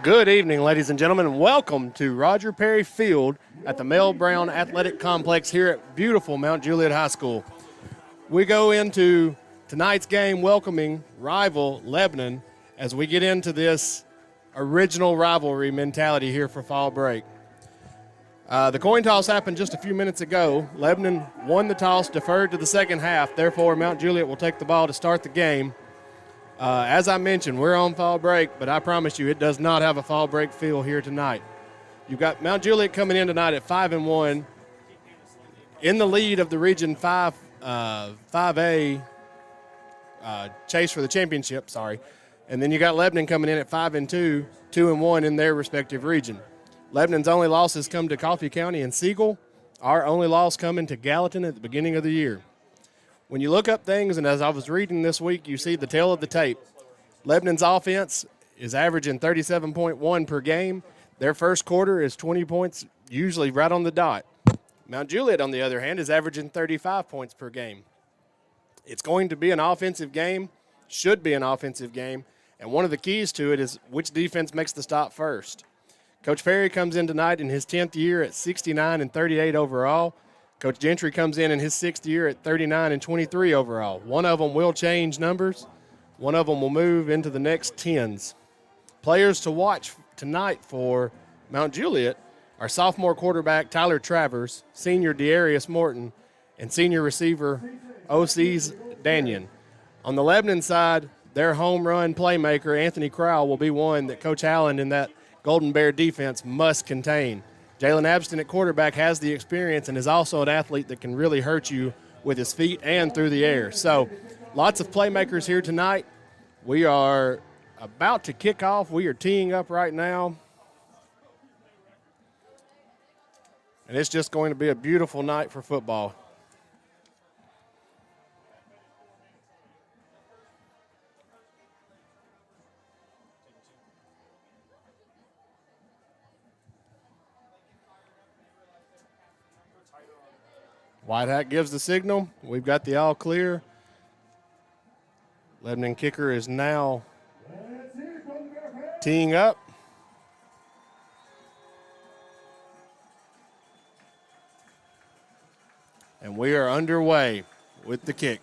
Good evening, ladies and gentlemen, and welcome to Roger Perry Field at the Mel Brown Athletic Complex here at beautiful Mount Juliet High School. We go into tonight's game welcoming rival Lebanon as we get into this original rivalry mentality here for fall break. The coin toss happened just a few minutes ago. Lebanon won the toss, deferred to the second half. Therefore, Mount Juliet will take the ball to start the game. As I mentioned, we're on fall break, but I promise you it does not have a fall break feel here tonight. You've got Mount Juliet coming in tonight at 5-1, in the lead of the Region 5A chase for the championship, And then you got Lebanon coming in at 5-2, 2-1 in their respective region. Lebanon's only losses come to Coffee County and Siegel. Our only loss coming to Gallatin at the beginning of the year. When you look up things, and as I was reading this week, you see the tail of the tape. Lebanon's offense is averaging 37.1 per game. Their first quarter is 20 points, usually right on the dot. Mount Juliet, on the other hand, is averaging 35 points per game. It's going to be an offensive game, should be an offensive game, and one of the keys to it is which defense makes the stop first. Coach Perry comes in tonight in his 10th year at 69-38 overall. Coach Gentry comes in his 6th year at 39-23 overall. One of them will change numbers. One of them will move into the next 10s. Players to watch tonight for Mount Juliet are sophomore quarterback Tyler Travers, senior Dearius Morton, and senior receiver O.C.'s Daniel. On the Lebanon side, their home run playmaker Anthony Crowell will be one that Coach Allen in that Golden Bear defense must contain. Jalen Abston at quarterback has the experience and is also an athlete that can really hurt you with his feet and through the air. So lots of playmakers here tonight. We are about to kick off. We are teeing up right now. And it's just going to be a beautiful night for football. White Hat gives the signal. We've got the all clear. Lebanon kicker is now teeing up. And we are underway with the kick.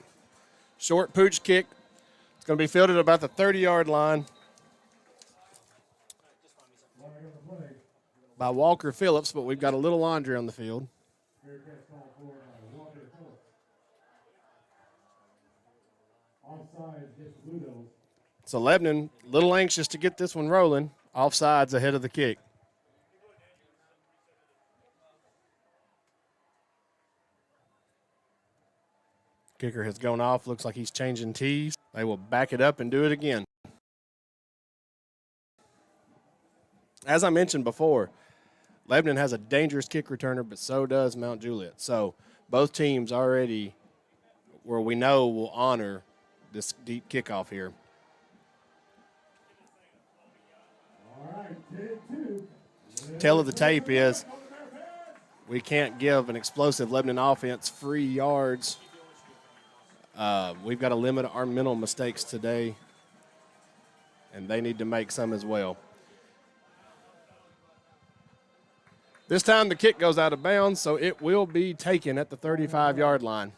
Short pooch kick. It's going to be fielded at about the 30-yard line by Walker Phillips, but we've got a little laundry on the field. So Lebanon, a little anxious to get this one rolling. Offsides ahead of the kick. Kicker has gone off. Looks like he's changing tees. They will back it up and do it again. As I mentioned before, Lebanon has a dangerous kick returner, but so does Mount Juliet. So both teams already, where we know, will honor this deep kickoff here. Tail of the tape is we can't give an explosive Lebanon offense free yards. We've got to limit our mental mistakes today, and they need to make some as well. This time the kick goes out of bounds, so it will be taken at the 35-yard line.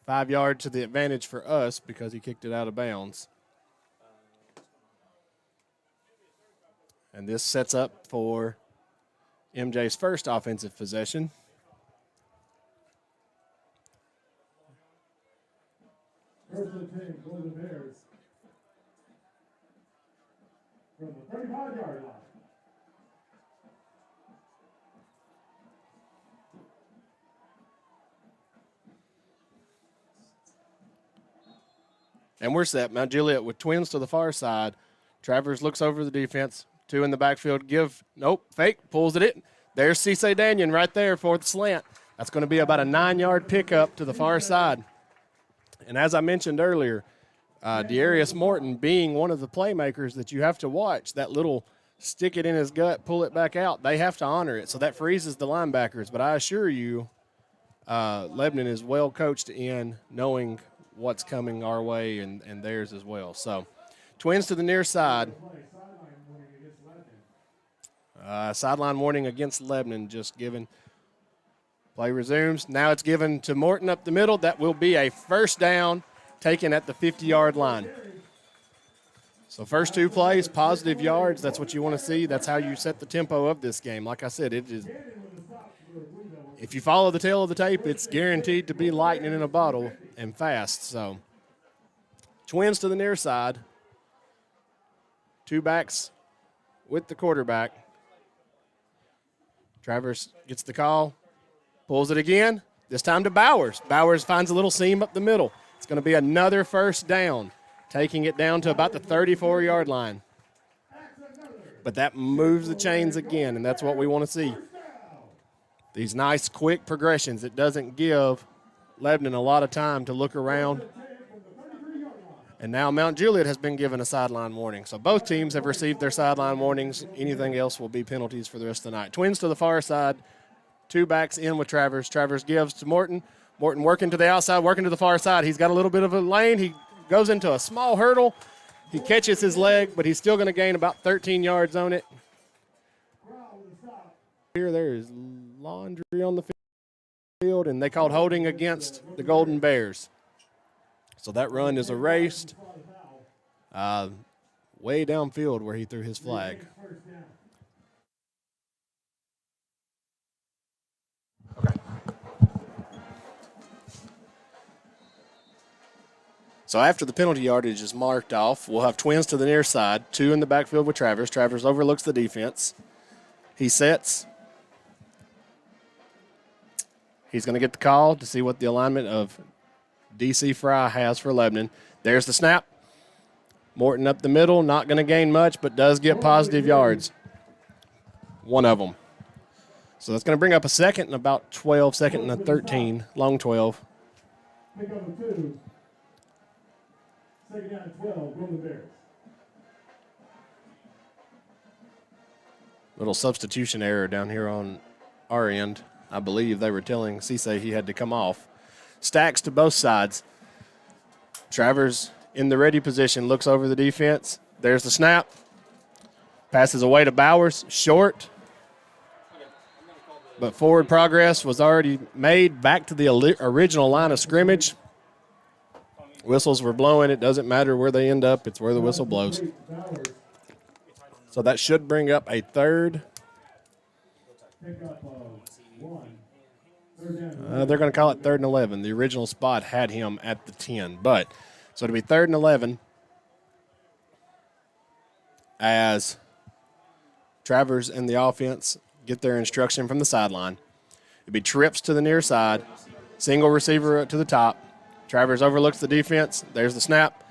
5 yards to the advantage for us because he kicked it out of bounds. And this sets up for MJ's first offensive possession. First and 10, Golden Bears. From the 35-yard line. And we're set. Mount Juliet with twins to the far side. Travers looks over the defense. Two in the backfield. Fake. Pulls it in. There's Cisse Daniel right there for the slant. That's going to be about a 9-yard pickup to the far side. And as I mentioned earlier, Dearius Morton being one of the playmakers that you have to watch, that little stick it in his gut, pull it back out, they have to honor it. So that freezes the linebackers. But I assure you, Lebanon is well coached in knowing what's coming our way and theirs as well. So Twins to the near side. Sideline warning against Lebanon just given. Play resumes. Now it's given to Morton up the middle. That will be a first down taken at the 50-yard line. So first two plays, positive yards. That's what you want to see. That's how you set the tempo of this game. Like I said, it is. If you follow the tail of the tape, it's guaranteed to be lightning in a bottle and fast. So Twins to the near side. Two backs with the quarterback. Travers gets the call, pulls it again, this time to Bowers. Bowers finds a little seam up the middle. It's going to be another first down, taking it down to about the 34-yard line. But that moves the chains again, and that's what we want to see. These nice, quick progressions. It doesn't give Lebanon a lot of time to look around. And now Mount Juliet has been given a sideline warning. So both teams have received their sideline warnings. Anything else will be penalties for the rest of the night. Twins to the far side. Two backs in with Travers. Travers gives to Morton. Morton working to the outside, working to the far side. He's got a little bit of a lane. He goes into a small hurdle. He catches his leg, but he's still going to gain about 13 yards on it. Here there is laundry on the field, and they called holding against the Golden Bears. So that run is erased way downfield where he threw his flag. Okay. So after the penalty yardage is marked off, we'll have Twins to the near side, two in the backfield with Travers. Travers overlooks the defense. He sets. He's going to get the call to see what the alignment of DC Fry has for Lebanon. There's the snap. Morton up the middle, not going to gain much, but does get positive yards. One of them. So that's going to bring up a second and about 12, second and a 13, long 12. Pick up a 2. Second down and 12, Golden Bears. Little substitution error down here on our end. I believe they were telling Cisse he had to come off. Stacks to both sides. Travers in the ready position, looks over the defense. There's the snap. Passes away to Bowers, short. But forward progress was already made back to the original line of scrimmage. Whistles were blowing. It doesn't matter where they end up. It's where the whistle blows. So that should bring up a third. They're going to call it 3rd and 11. The original spot had him at the 10. But so it'll be 3rd and 11 as Travers and the offense get their instruction from the sideline. It'll be trips to the near side, single receiver to the top. Travers overlooks the defense. There's the snap.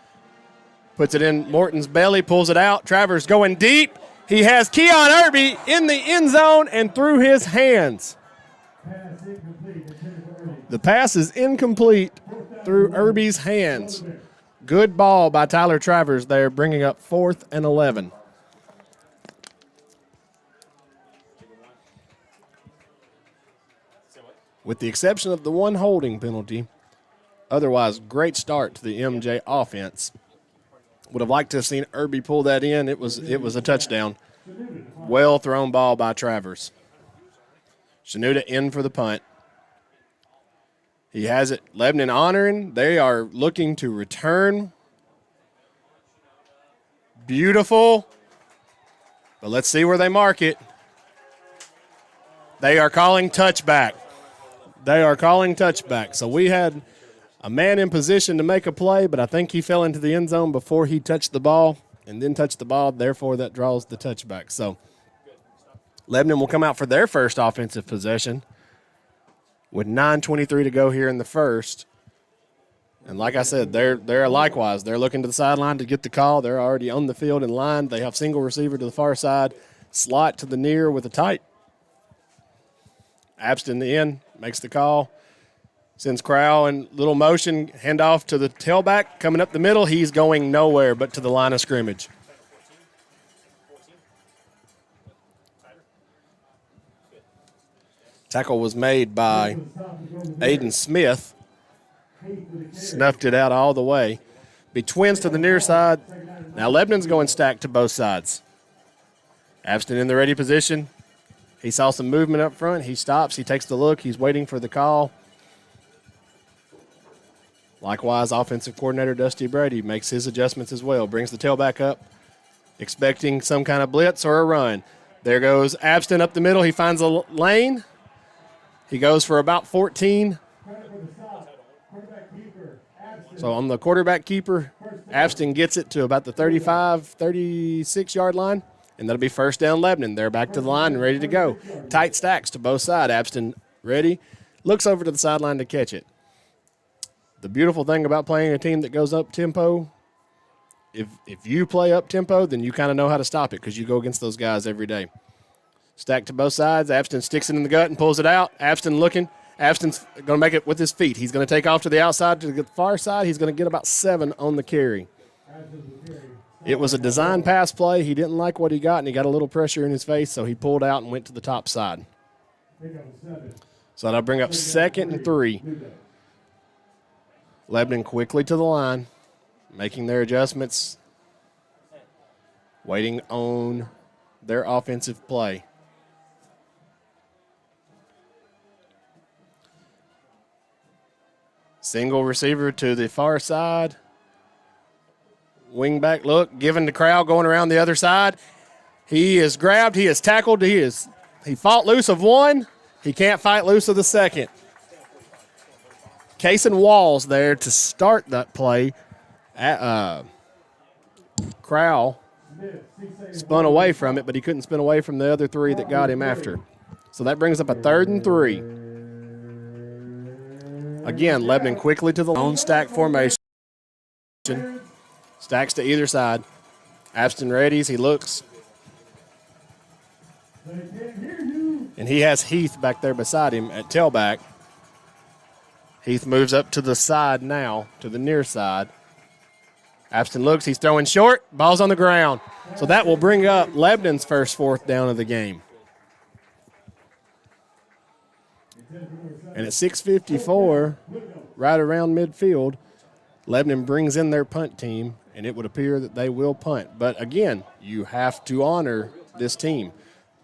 Puts it in Morton's belly, pulls it out. Travers going deep. He has Keon Irby in the end zone and through his hands. The pass is incomplete through Irby's hands. Good ball by Tyler Travers there, bringing up 4th and 11. With the exception of the one holding penalty, otherwise great start to the MJ offense. Would have liked to have seen Irby pull that in. It was a touchdown. Well thrown ball by Travers. Shanuda in for the punt. He has it. Lebanon honoring. They are looking to return. Beautiful. But let's see where they mark it. They are calling touchback. They are calling touchback. So we had a man in position to make a play, but I think he fell into the end zone before he touched the ball and then touched the ball. Therefore, that draws the touchback. So Lebanon will come out for their first offensive possession with 9:23 to go here in the first. And like I said, they're likewise. They're looking to the sideline to get the call. They're already on the field in line. They have single receiver to the far side, slot to the near with a tight. Abston in, makes the call. Sends Crowell in little motion, handoff to the tailback. Coming up the middle, he's going nowhere but to the line of scrimmage. Tackle was made by Aiden Smith. Snuffed it out all the way. Be twins to the near side. Now Lebanon's going stack to both sides. Abston in the ready position. He saw some movement up front. He stops. He takes the look. He's waiting for the call. Likewise, offensive coordinator Dusty Brady makes his adjustments as well. Brings the tailback up, expecting some kind of blitz or a run. There goes Abston up the middle. He finds a lane. He goes for about 14. So on the quarterback keeper, Abston gets it to about the 35, 36-yard line, and that'll be first down Lebanon. They're back to the line and ready to go. Tight stacks to both sides. Abston ready. Looks over to the sideline to catch it. The beautiful thing about playing a team that goes up tempo, if you play up tempo, then you kind of know how to stop it because you go against those guys every day. Stack to both sides. Abston sticks it in the gut and pulls it out. Abston looking. Abston's going to make it with his feet. He's going to take off to the outside to the far side. He's going to get about 7 on the carry. It was a design pass play. He didn't like what he got, and he got a little pressure in his face, so he pulled out and went to the top side. So that'll bring up 2nd and 3. Lebanon quickly to the line, making their adjustments, waiting on their offensive play. Single receiver to the far side. Wing back look, giving the crowd going around the other side. He is grabbed, he is tackled, he fought loose of one. He can't fight loose of the second. Casing Walls there to start that play. Crowell spun away from it, but he couldn't spin away from the other 3 that got him after. So that brings up a 3rd and 3. Again, Lebanon quickly to the own stack formation. Stacks to either side. Abston readies. He looks. And he has Heath back there beside him at tailback. Heath moves up to the side now, to the near side. Abston looks. He's throwing short. Ball's on the ground. So that will bring up Lebanon's first 4th down of the game. And at 6:54, right around midfield, Lebanon brings in their punt team, and it would appear that they will punt. But, again, you have to honor this team.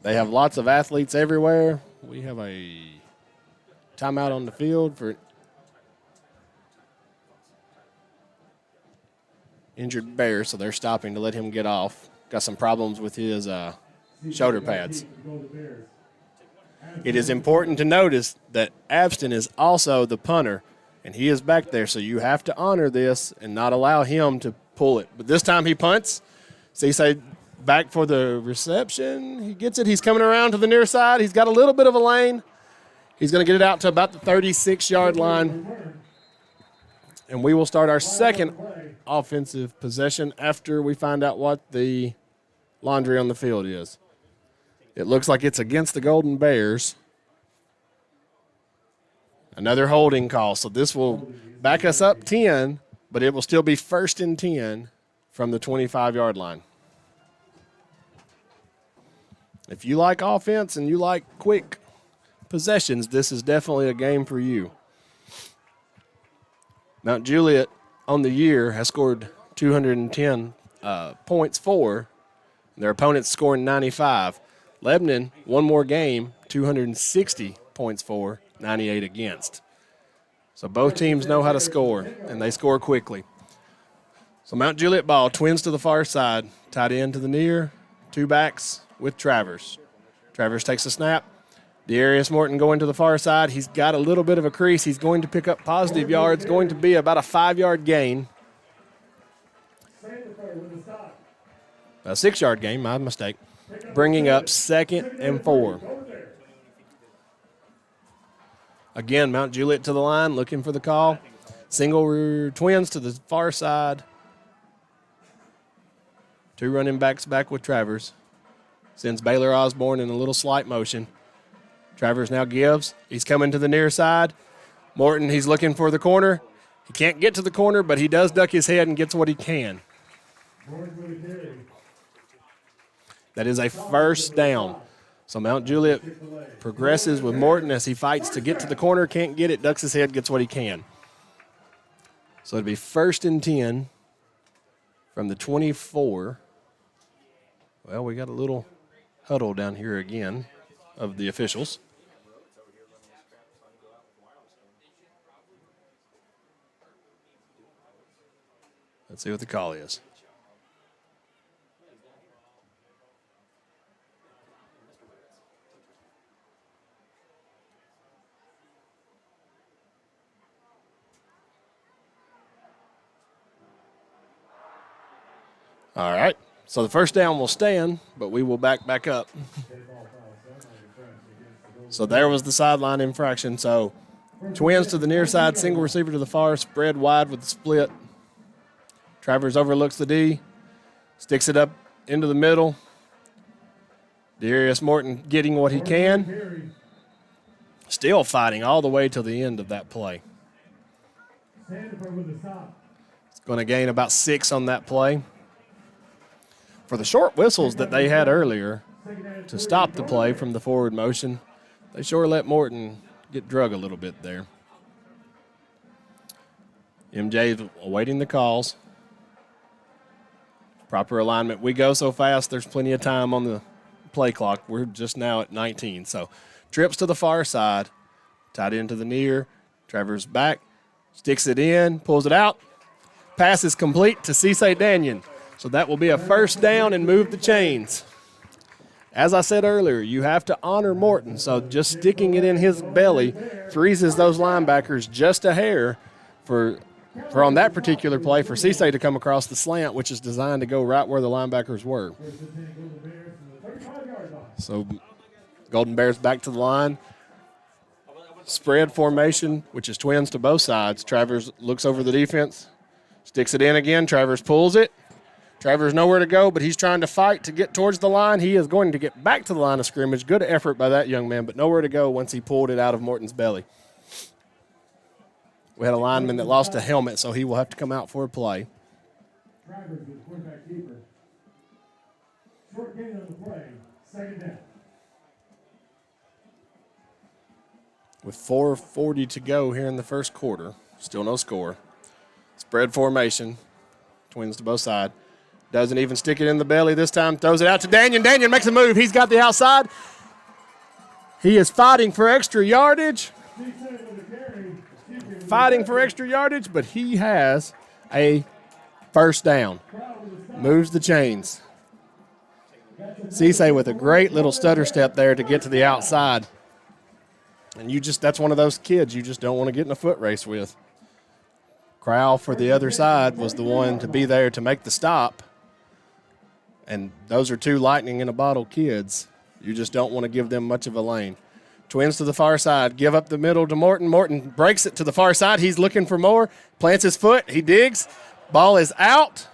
They have lots of athletes everywhere. We have a timeout on the field for injured Bear, so they're stopping to let him get off. Got some problems with his shoulder pads. It is important to notice that Abston is also the punter, and he is back there, so you have to honor this and not allow him to pull it. But this time he punts. So he say back for the reception. He gets it. He's coming around to the near side. He's got a little bit of a lane. He's going to get it out to about the 36-yard line. And we will start our second offensive possession after we find out what the laundry on the field is. It looks like it's against the Golden Bears. Another holding call. So this will back us up 10, but it will still be 1st and 10 from the 25-yard line. If you like offense and you like quick possessions, this is definitely a game for you. Mount Juliet on the year has scored 210 points for. Their opponents scoring 95. Lebanon, one more game, 260 points for, 98 against. So both teams know how to score, and they score quickly. So Mount Juliet ball, twins to the far side, tight end to the near, 2 backs with Travers. Travers takes a snap. Darius Morton going to the far side. He's got a little bit of a crease. He's going to pick up positive yards, going to be about a 5-yard gain. A 6-yard gain, my mistake. Bringing up 2nd and 4. Again, Mount Juliet to the line, looking for the call. Single twins to the far side. 2 running backs back with Travers. Sends Baylor Osborne in a little slight motion. Travers now gives. He's coming to the near side. Morton, he's looking for the corner. He can't get to the corner, but he does duck his head and gets what he can. That is a 1st down. So Mount Juliet progresses with Morton as he fights to get to the corner, can't get it, ducks his head, gets what he can. So it'll be 1st and 10 from the 24. Well, we got a little huddle down here again of the officials. Let's see what the call is. All right. So the first down will stand, but we will back up. So there was the sideline infraction. So Twins to the near side, single receiver to the far, spread wide with the split. Travers overlooks the D, sticks it up into the middle. Darius Morton getting what he can. Still fighting all the way till the end of that play. It's going to gain about 6 on that play. For the short whistles that they had earlier to stop the play from the forward motion, they sure let Morton get drug a little bit there. MJ is awaiting the calls. Proper alignment. We go so fast, there's plenty of time on the play clock. We're just now at 19. So trips to the far side, tied into the near. Travers back, sticks it in, pulls it out. Pass is complete to Cisse Daniel. So that will be a first down and move the chains. As I said earlier, you have to honor Morton. So just sticking it in his belly freezes those linebackers just a hair for on that particular play for Cisse to come across the slant, which is designed to go right where the linebackers were. So Golden Bears back to the line. Spread formation, which is twins to both sides. Travers looks over the defense, sticks it in again. Travers pulls it. Travers nowhere to go, but he's trying to fight to get towards the line. He is going to get back to the line of scrimmage. Good effort by that young man, but nowhere to go once he pulled it out of Morton's belly. We had a lineman that lost a helmet, so he will have to come out for a play. Travers is quarterback keeper. Short gain on the play, second down. With 4:40 to go here in the first quarter, still no score. Spread formation, twins to both sides. Doesn't even stick it in the belly this time. Throws it out to Daniel. Daniel makes a move. He's got the outside. He is fighting for extra yardage. But he has a first down. Moves the chains. Cisse with a great little stutter step there to get to the outside. And that's one of those kids you just don't want to get in a foot race with. Crowell for the other side was the one to be there to make the stop. And those are two lightning in a bottle kids. You just don't want to give them much of a lane. Twins to the far side. Give up the middle to Morton. Morton breaks it to the far side. He's looking for more. Plants his foot. He digs. Ball is out.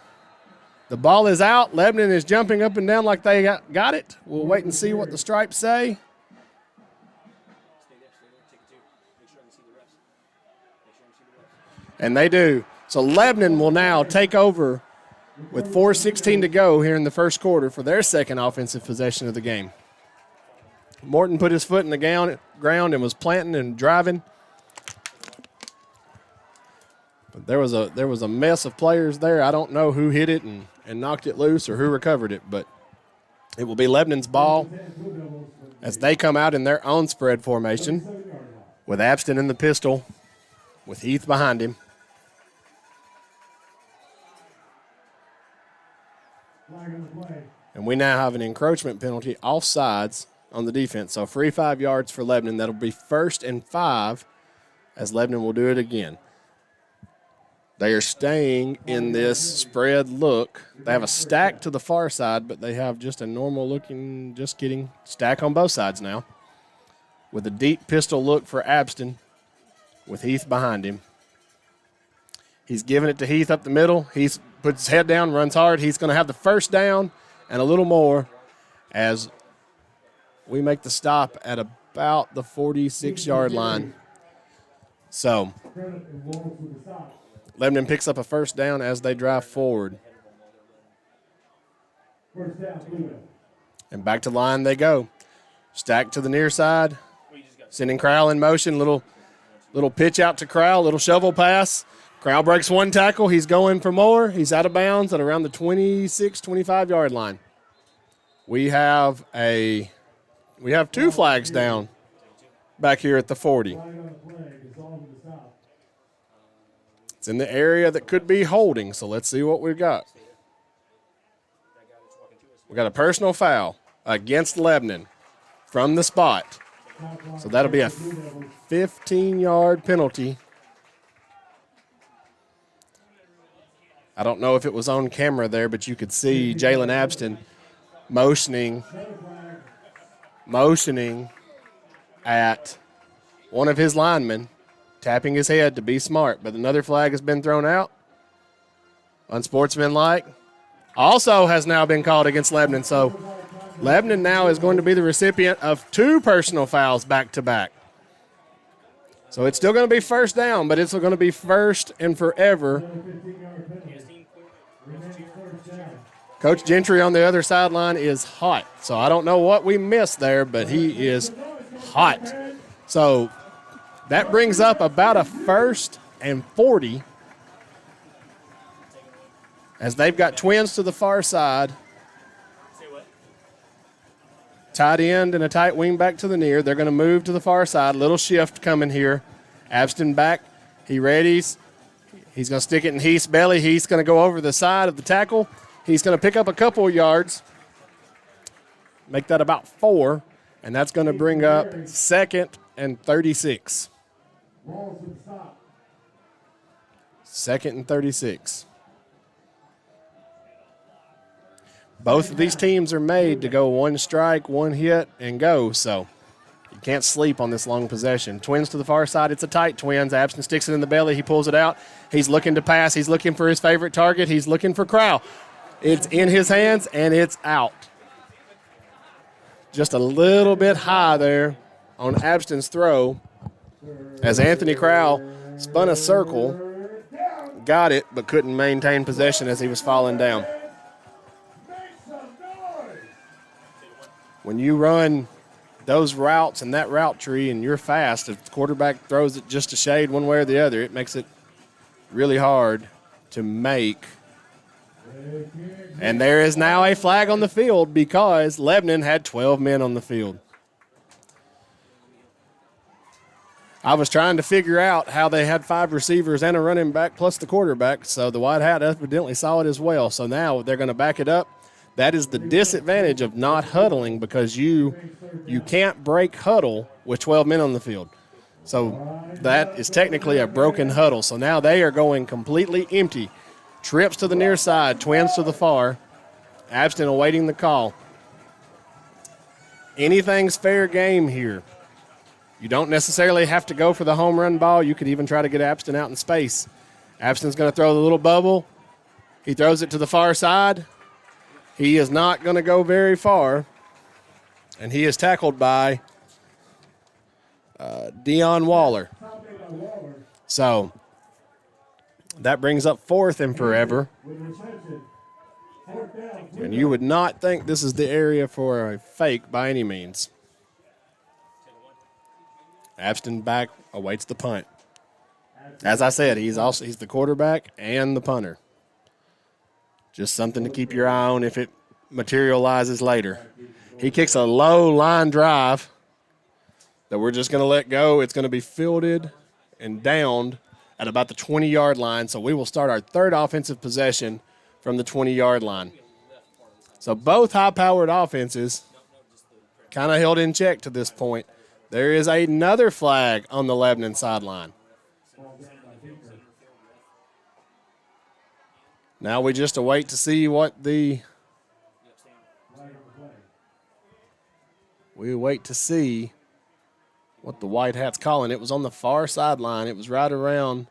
The ball is out. Lebanon is jumping up and down like they got it. We'll wait and see what the stripes say. And they do. So Lebanon will now take over with 4:16 to go here in the first quarter for their second offensive possession of the game. Morton put his foot in the ground and was planting and driving. But there was a mess of players there. I don't know who hit it and knocked it loose or who recovered it, but it will be Lebanon's ball as they come out in their own spread formation with Abston in the pistol with Heath behind him. And we now have an encroachment penalty offsides on the defense. So free 5 yards for Lebanon. That'll be 1st and 5 as Lebanon will do it again. They are staying in this spread look. They have a stack to the far side, but they have just a normal looking, just kidding, stack on both sides now. With a deep pistol look for Abston with Heath behind him. He's giving it to Heath up the middle. Heath puts his head down, runs hard. He's going to have the first down and a little more as we make the stop at about the 46-yard line. So Lebanon picks up a first down as they drive forward. And back to line they go. Stack to the near side, sending Crowell in motion. Little pitch out to Crowell, little shovel pass. Crowell breaks one tackle. He's going for more. He's out of bounds at around the 26, 25-yard line. We have two flags down back here at the 40. It's in the area that could be holding, so let's see what we've got. We got a personal foul against Lebanon from the spot. So that'll be a 15-yard penalty. I don't know if it was on camera there, but you could see Jalen Abston motioning at one of his linemen, tapping his head to be smart. But another flag has been thrown out. Unsportsmanlike. Also has now been called against Lebanon. So Lebanon now is going to be the recipient of 2 personal fouls back-to-back. So it's still going to be first down, but it's going to be first and forever. Coach Gentry on the other sideline is hot. So I don't know what we missed there, but he is hot. So that brings up about a 1st and 40 as they've got twins to the far side. Tight end and a tight wing back to the near. They're going to move to the far side. Little shift coming here. Abston back. He readies. He's going to stick it in Heath's belly. He's going to go over the side of the tackle. He's going to pick up a couple of yards. Make that about 4. And that's going to bring up 2nd and 36. 2nd and 36. Both of these teams are made to go 1 strike, 1 hit, and go. So you can't sleep on this long possession. Twins to the far side. It's a tight twins. Abston sticks it in the belly. He pulls it out. He's looking to pass. He's looking for his favorite target. He's looking for Crowell. It's in his hands, and it's out. Just a little bit high there on Abston's throw as Anthony Crowell spun a circle, got it, but couldn't maintain possession as he was falling down. When you run those routes and that route tree and you're fast, if the quarterback throws it just a shade one way or the other, it makes it really hard to make. And there is now a flag on the field because Lebanon had 12 men on the field. I was trying to figure out how they had 5 receivers and a running back plus the quarterback, so the white hat evidently saw it as well. So now they're going to back it up. That is the disadvantage of not huddling because you can't break huddle with 12 men on the field. So that is technically a broken huddle. So now they are going completely empty. Trips to the near side, twins to the far. Abston awaiting the call. Anything's fair game here. You don't necessarily have to go for the home run ball. You could even try to get Abston out in space. Abston's going to throw the little bubble. He throws it to the far side. He is not going to go very far. And he is tackled by Deion Waller. So that brings up 4th and forever. And you would not think this is the area for a fake by any means. Abston back awaits the punt. As I said, he's the quarterback and the punter. Just something to keep your eye on if it materializes later. He kicks a low line drive that we're just going to let go. It's going to be fielded and downed at about the 20-yard line. So we will start our 3rd offensive possession from the 20-yard line. So both high-powered offenses kind of held in check to this point. There is another flag on the Lebanon sideline. Now we just await to see what we wait to see what the White Hat's calling. It was on the far sideline. It was right around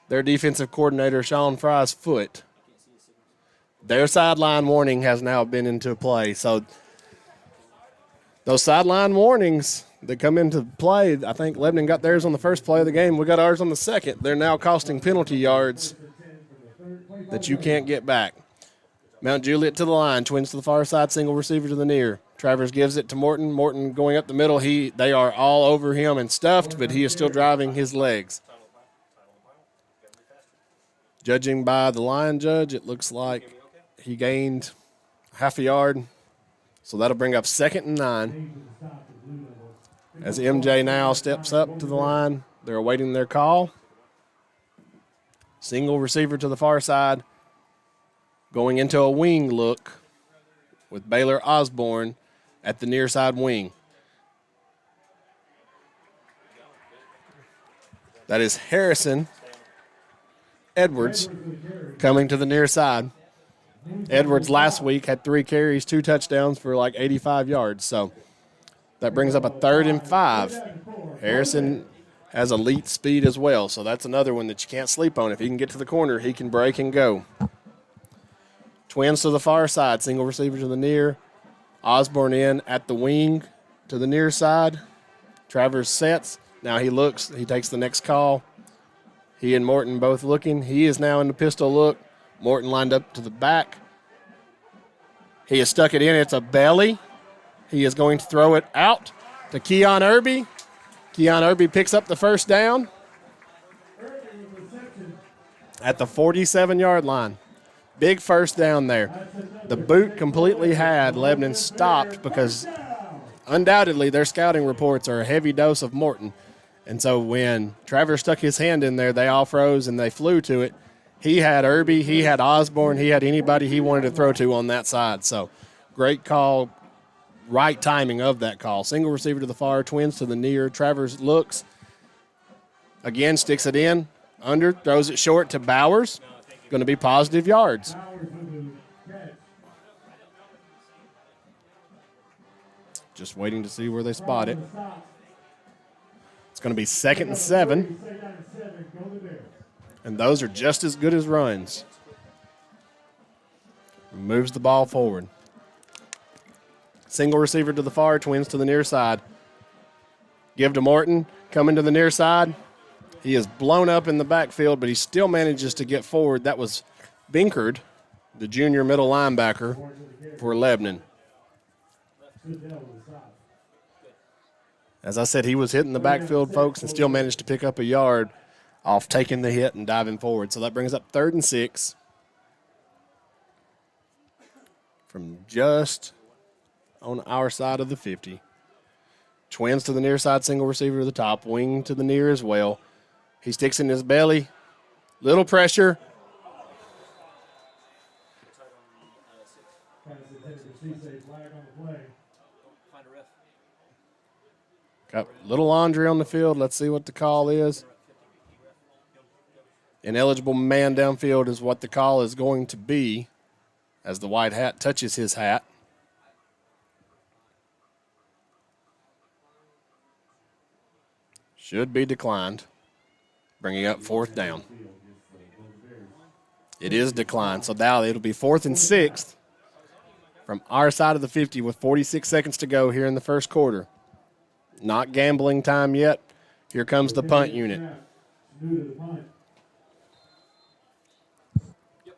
their defensive coordinator, Sean Fry's foot. Their sideline warning has now been into play. So those sideline warnings that come into play, I think Lebanon got theirs on the first play of the game. We got ours on the second. They're now costing penalty yards that you can't get back. Mount Juliet to the line, twins to the far side, single receiver to the near. Travers gives it to Morton. Morton going up the middle. They are all over him and stuffed, but he is still driving his legs. Judging by the line judge, it looks like he gained half a yard. So that'll bring up 2nd and 9. As MJ now steps up to the line, they're awaiting their call. Single receiver to the far side. Going into a wing look with Baylor Osborne at the near side wing. That is Harrison Edwards coming to the near side. Edwards last week had 3 carries, 2 touchdowns for like 85 yards. So that brings up a 3rd and 5. Harrison has elite speed as well, so that's another one that you can't sleep on. If he can get to the corner, he can break and go. Twins to the far side, single receiver to the near. Osborne in at the wing to the near side. Travers sets. Now he looks. He takes the next call. He and Morton both looking. He is now in the pistol look. Morton lined up to the back. He has stuck it in. It's a belly. He is going to throw it out to Keon Irby. Keon Irby picks up the first down at the 47-yard line. Big first down there. The boot completely had Lebanon stopped because undoubtedly their scouting reports are a heavy dose of Morton. And so when Travers stuck his hand in there, they all froze and they flew to it. He had Irby, he had Osborne, he had anybody he wanted to throw to on that side. So great call, right timing of that call. Single receiver to the far, twins to the near. Travers looks, again sticks it in, under, throws it short to Bowers. Going to be positive yards. Just waiting to see where they spot it. It's going to be 2nd and 7. And those are just as good as runs. Moves the ball forward. Single receiver to the far, twins to the near side. Give to Morton, coming to the near side. He is blown up in the backfield, but he still manages to get forward. That was Binkard, the junior middle linebacker for Lebanon. As I said, he was hitting the backfield, folks, and still managed to pick up a yard off taking the hit and diving forward. So that brings up 3rd and 6 from just on our side of the 50. Twins to the near side, single receiver to the top, wing to the near as well. He sticks in his belly. Little pressure. Got little Andre on the field. Let's see what the call is. Ineligible man downfield is what the call is going to be as the white hat touches his hat. Should be declined. Bringing up 4th down. It is declined. So now it'll be 4th and 6 from our side of the 50 with 46 seconds to go here in the first quarter. Not gambling time yet. Here comes the punt unit.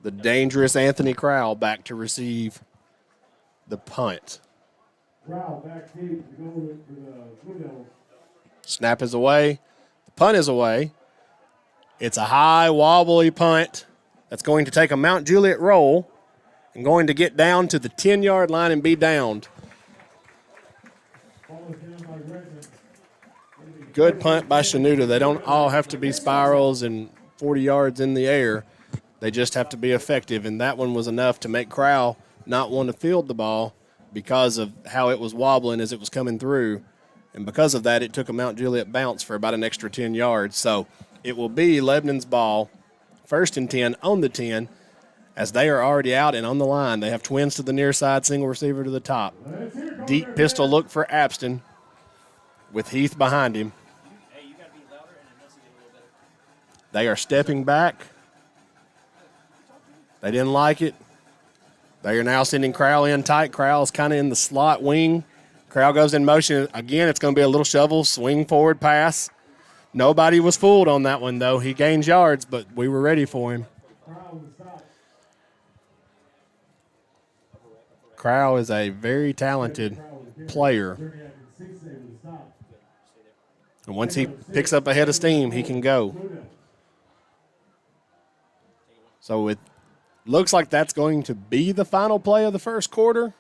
The dangerous Anthony Crowell back to receive the punt. Snap is away. The punt is away. It's a high, wobbly punt that's going to take a Mount Juliet roll and going to get down to the 10-yard line and be downed. Good punt by Shanuta. They don't all have to be spirals and 40 yards in the air. They just have to be effective, and that one was enough to make Crowell not want to field the ball because of how it was wobbling as it was coming through. And because of that, it took a Mount Juliet bounce for about an extra 10 yards. So it will be Lebanon's ball, 1st and 10 on the 10, as they are already out and on the line. They have twins to the near side, single receiver to the top. Deep pistol look for Abston with Heath behind him. They are stepping back. They didn't like it. They are now sending Crowell in tight. Crowell's kind of in the slot wing. Crowell goes in motion. Again, it's going to be a little shovel, swing forward pass. Nobody was fooled on that one, though. He gains yards, but we were ready for him. Crowell is a very talented player. And once he picks up a head of steam, he can go. So it looks like that's going to be the final play of the first quarter,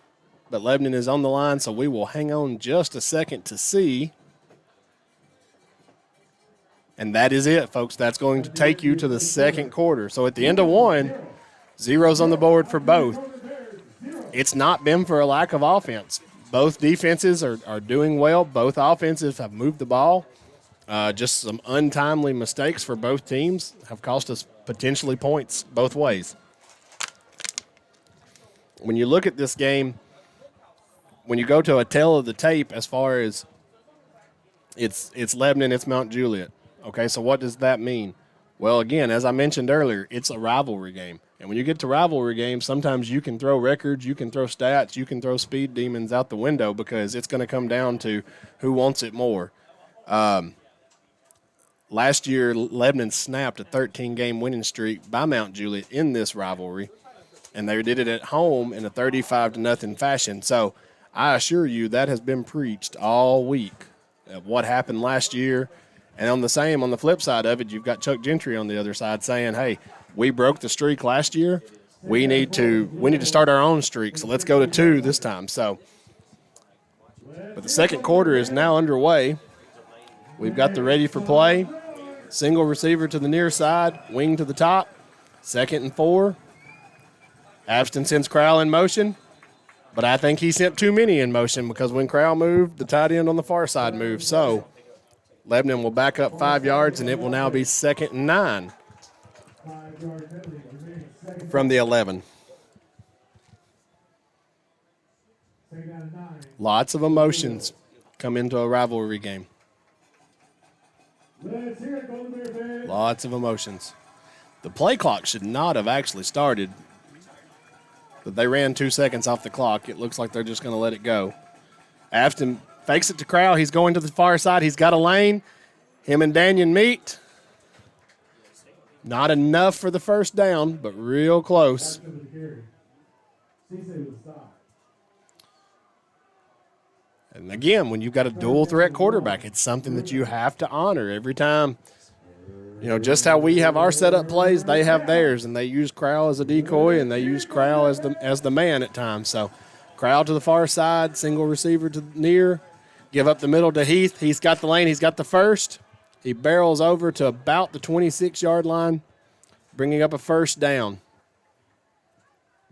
but Lebanon is on the line, so we will hang on just a second to see. And that is it, folks. That's going to take you to the second quarter. So at the end of one, zeros on the board for both. It's not been for a lack of offense. Both defenses are doing well. Both offenses have moved the ball. Just some untimely mistakes for both teams have cost us potentially points both ways. When you look at this game, when you go to a tail of the tape as far as it's Lebanon, it's Mount Juliet. Okay, so what does that mean? Well, again, as I mentioned earlier, it's a rivalry game. And when you get to rivalry games, sometimes you can throw records, you can throw stats, you can throw speed demons out the window because it's going to come down to who wants it more. Last year, Lebanon snapped a 13-game winning streak by Mount Juliet in this rivalry, and they did it at home in a 35-0 fashion. So I assure you that has been preached all week of what happened last year. And on the flip side of it, you've got Chuck Gentry on the other side saying, hey, we broke the streak last year. We need to start our own streak, so let's go to 2 this time. So, but the second quarter is now underway. We've got the ready for play. Single receiver to the near side, wing to the top. 2nd and 4. Ashton sends Crowell in motion, but I think he sent too many in motion because when Crowell moved, the tight end on the far side moved. So Lebanon will back up 5 yards, and it will now be 2nd and 9 from the 11. Lots of emotions come into a rivalry game. Lots of emotions. The play clock should not have actually started, but they ran 2 seconds off the clock. It looks like they're just going to let it go. Afton fakes it to Crowell. He's going to the far side. He's got a lane. Him and Daniel meet. Not enough for the first down, but real close. And again, when you've got a dual threat quarterback, it's something that you have to honor every time. You know, just how we have our setup plays, they have theirs, and they use Crowell as a decoy, and they use Crowell as the man at times. So Crowell to the far side, single receiver to near, give up the middle to Heath. He's got the lane. He's got the first. He barrels over to about the 26-yard line, bringing up a first down.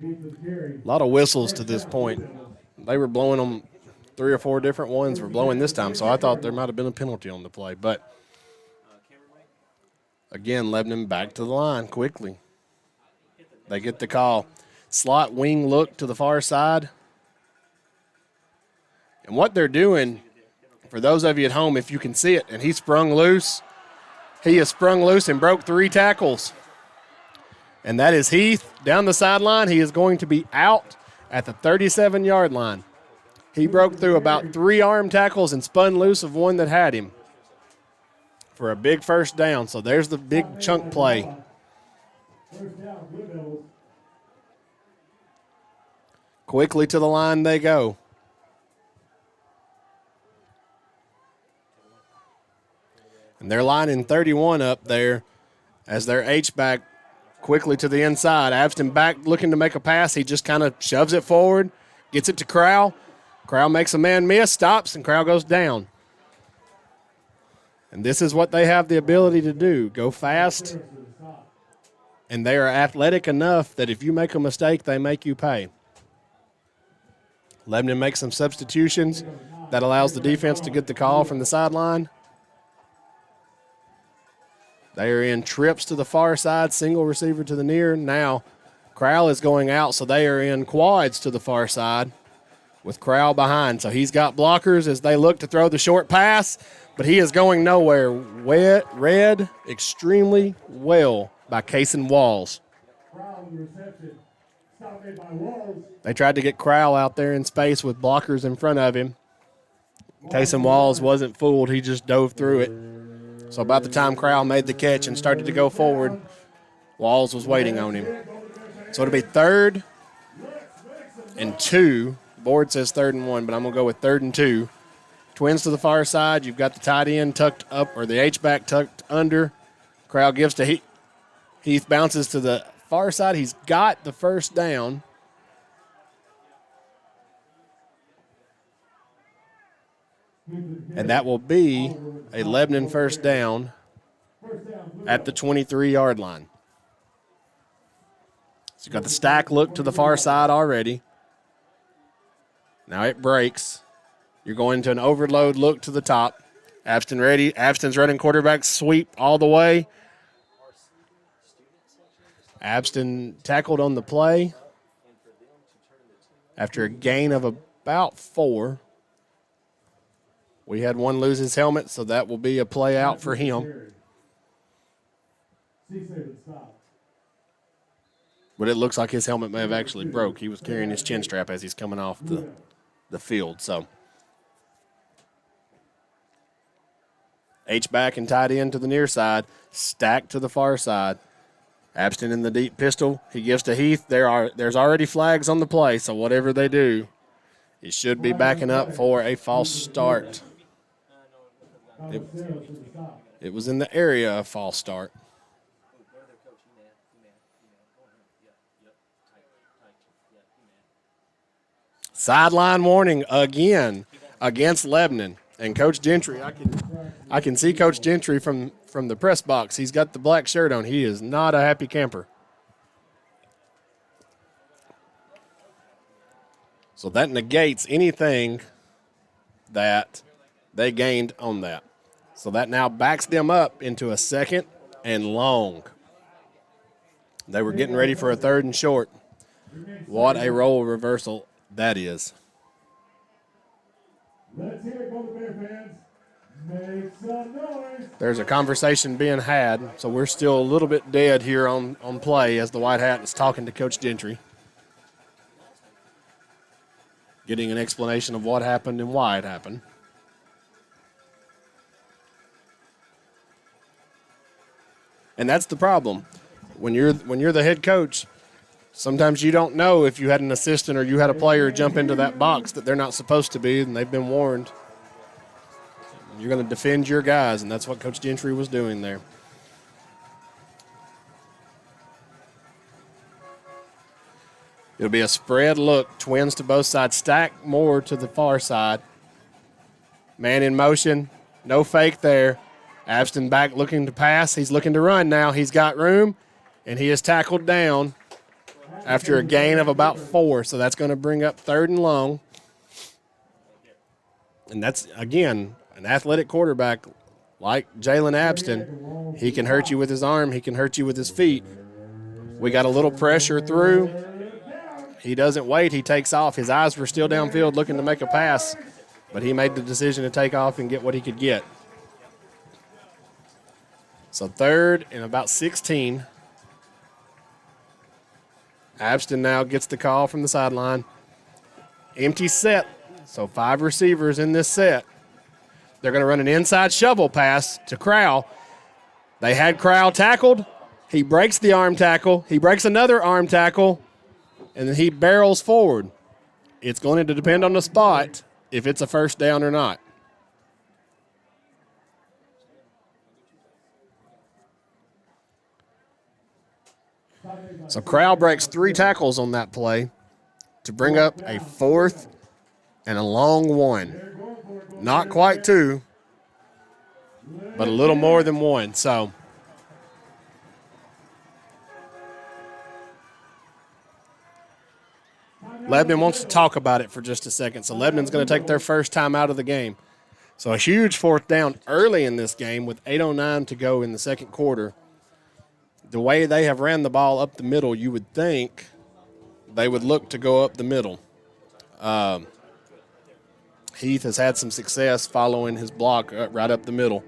A lot of whistles to this point. They were blowing them. 3 or 4 different ones were blowing this time, so I thought there might have been a penalty on the play. But, again, Lebanon back to the line quickly. They get the call. Slot wing look to the far side. And what they're doing, for those of you at home, if you can see it, and he sprung loose. He has sprung loose and broke 3 tackles. And that is Heath down the sideline. He is going to be out at the 37-yard line. He broke through about 3 arm tackles and spun loose of one that had him for a big first down. So there's the big chunk play. Quickly to the line they go. And they're lining 31 up there as their H-back quickly to the inside. Ashton back looking to make a pass. He just kind of shoves it forward, gets it to Crowell. Crowell makes a man miss, stops, and Crowell goes down. And this is what they have the ability to do, go fast. And they are athletic enough that if you make a mistake, they make you pay. Lebanon makes some substitutions. That allows the defense to get the call from the sideline. They are in trips to the far side, single receiver to the near. Now, Crowell is going out, so they are in quads to the far side with Crowell behind. So he's got blockers as they look to throw the short pass, but he is going nowhere. Read extremely well by Cason Walls. They tried to get Crowell out there in space with blockers in front of him. Cason Walls wasn't fooled. He just dove through it. So about the time Crowell made the catch and started to go forward, Walls was waiting on him. So it'll be 3rd and 2. Board says 3rd and 1, but I'm going to go with 3rd and 2. Twins to the far side. You've got the tight end tucked up, or the H-back tucked under. Crowell gives to Heath. Heath bounces to the far side. He's got the first down. And that will be a Lebanon first down at the 23-yard line. So you've got the stack look to the far side already. Now it breaks. You're going to an overload look to the top. Abston ready. Abston's running quarterback sweep all the way. Abston tackled on the play after a gain of about 4. We had one lose his helmet, so that will be a play out for him. But it looks like his helmet may have actually broke. He was carrying his chin strap as he's coming off the field. So H-back and tight end to the near side, stacked to the far side. Abston in the deep pistol. He gives to Heath. There's already flags on the play, so whatever they do, it should be backing up for a false start. It was in the area of false start. Sideline warning again against Lebanon. And Coach Gentry, I can see Coach Gentry from the press box. He's got the black shirt on. He is not a happy camper. So that negates anything that they gained on that. So that now backs them up into a second and long. They were getting ready for a third and short. What a role reversal that is. Let's hear it from the Bear fans. Make some noise. There's a conversation being had, so we're still a little bit dead here on play as the White Hat is talking to Coach Gentry, getting an explanation of what happened and why it happened. And that's the problem. When you're the head coach, sometimes you don't know if you had an assistant or you had a player jump into that box that they're not supposed to be, and they've been warned. You're going to defend your guys, and that's what Coach Gentry was doing there. It'll be a spread look, twins to both sides, stack more to the far side. Man in motion, no fake there. Abston back looking to pass. He's looking to run now. He's got room, and he is tackled down after a gain of about 4. So that's going to bring up third and long. And that's, again, an athletic quarterback like Jalen Abston. He can hurt you with his arm. He can hurt you with his feet. We got a little pressure through. He doesn't wait. He takes off. His eyes were still downfield looking to make a pass, but he made the decision to take off and get what he could get. So third and about 16. Abston now gets the call from the sideline. Empty set, so 5 receivers in this set. They're going to run an inside shovel pass to Crowell. They had Crowell tackled. He breaks the arm tackle. He breaks another arm tackle, and then he barrels forward. It's going to depend on the spot if it's a first down or not. So Crowell breaks 3 tackles on that play to bring up a 4th and a long 1. Not quite 2, but a little more than 1. So Lebanon wants to talk about it for just a second. So Lebanon's going to take their first time out of the game. So a huge 4th down early in this game with 8:09 to go in the second quarter. The way they have ran the ball up the middle, you would think they would look to go up the middle. Heath has had some success following his block right up the middle.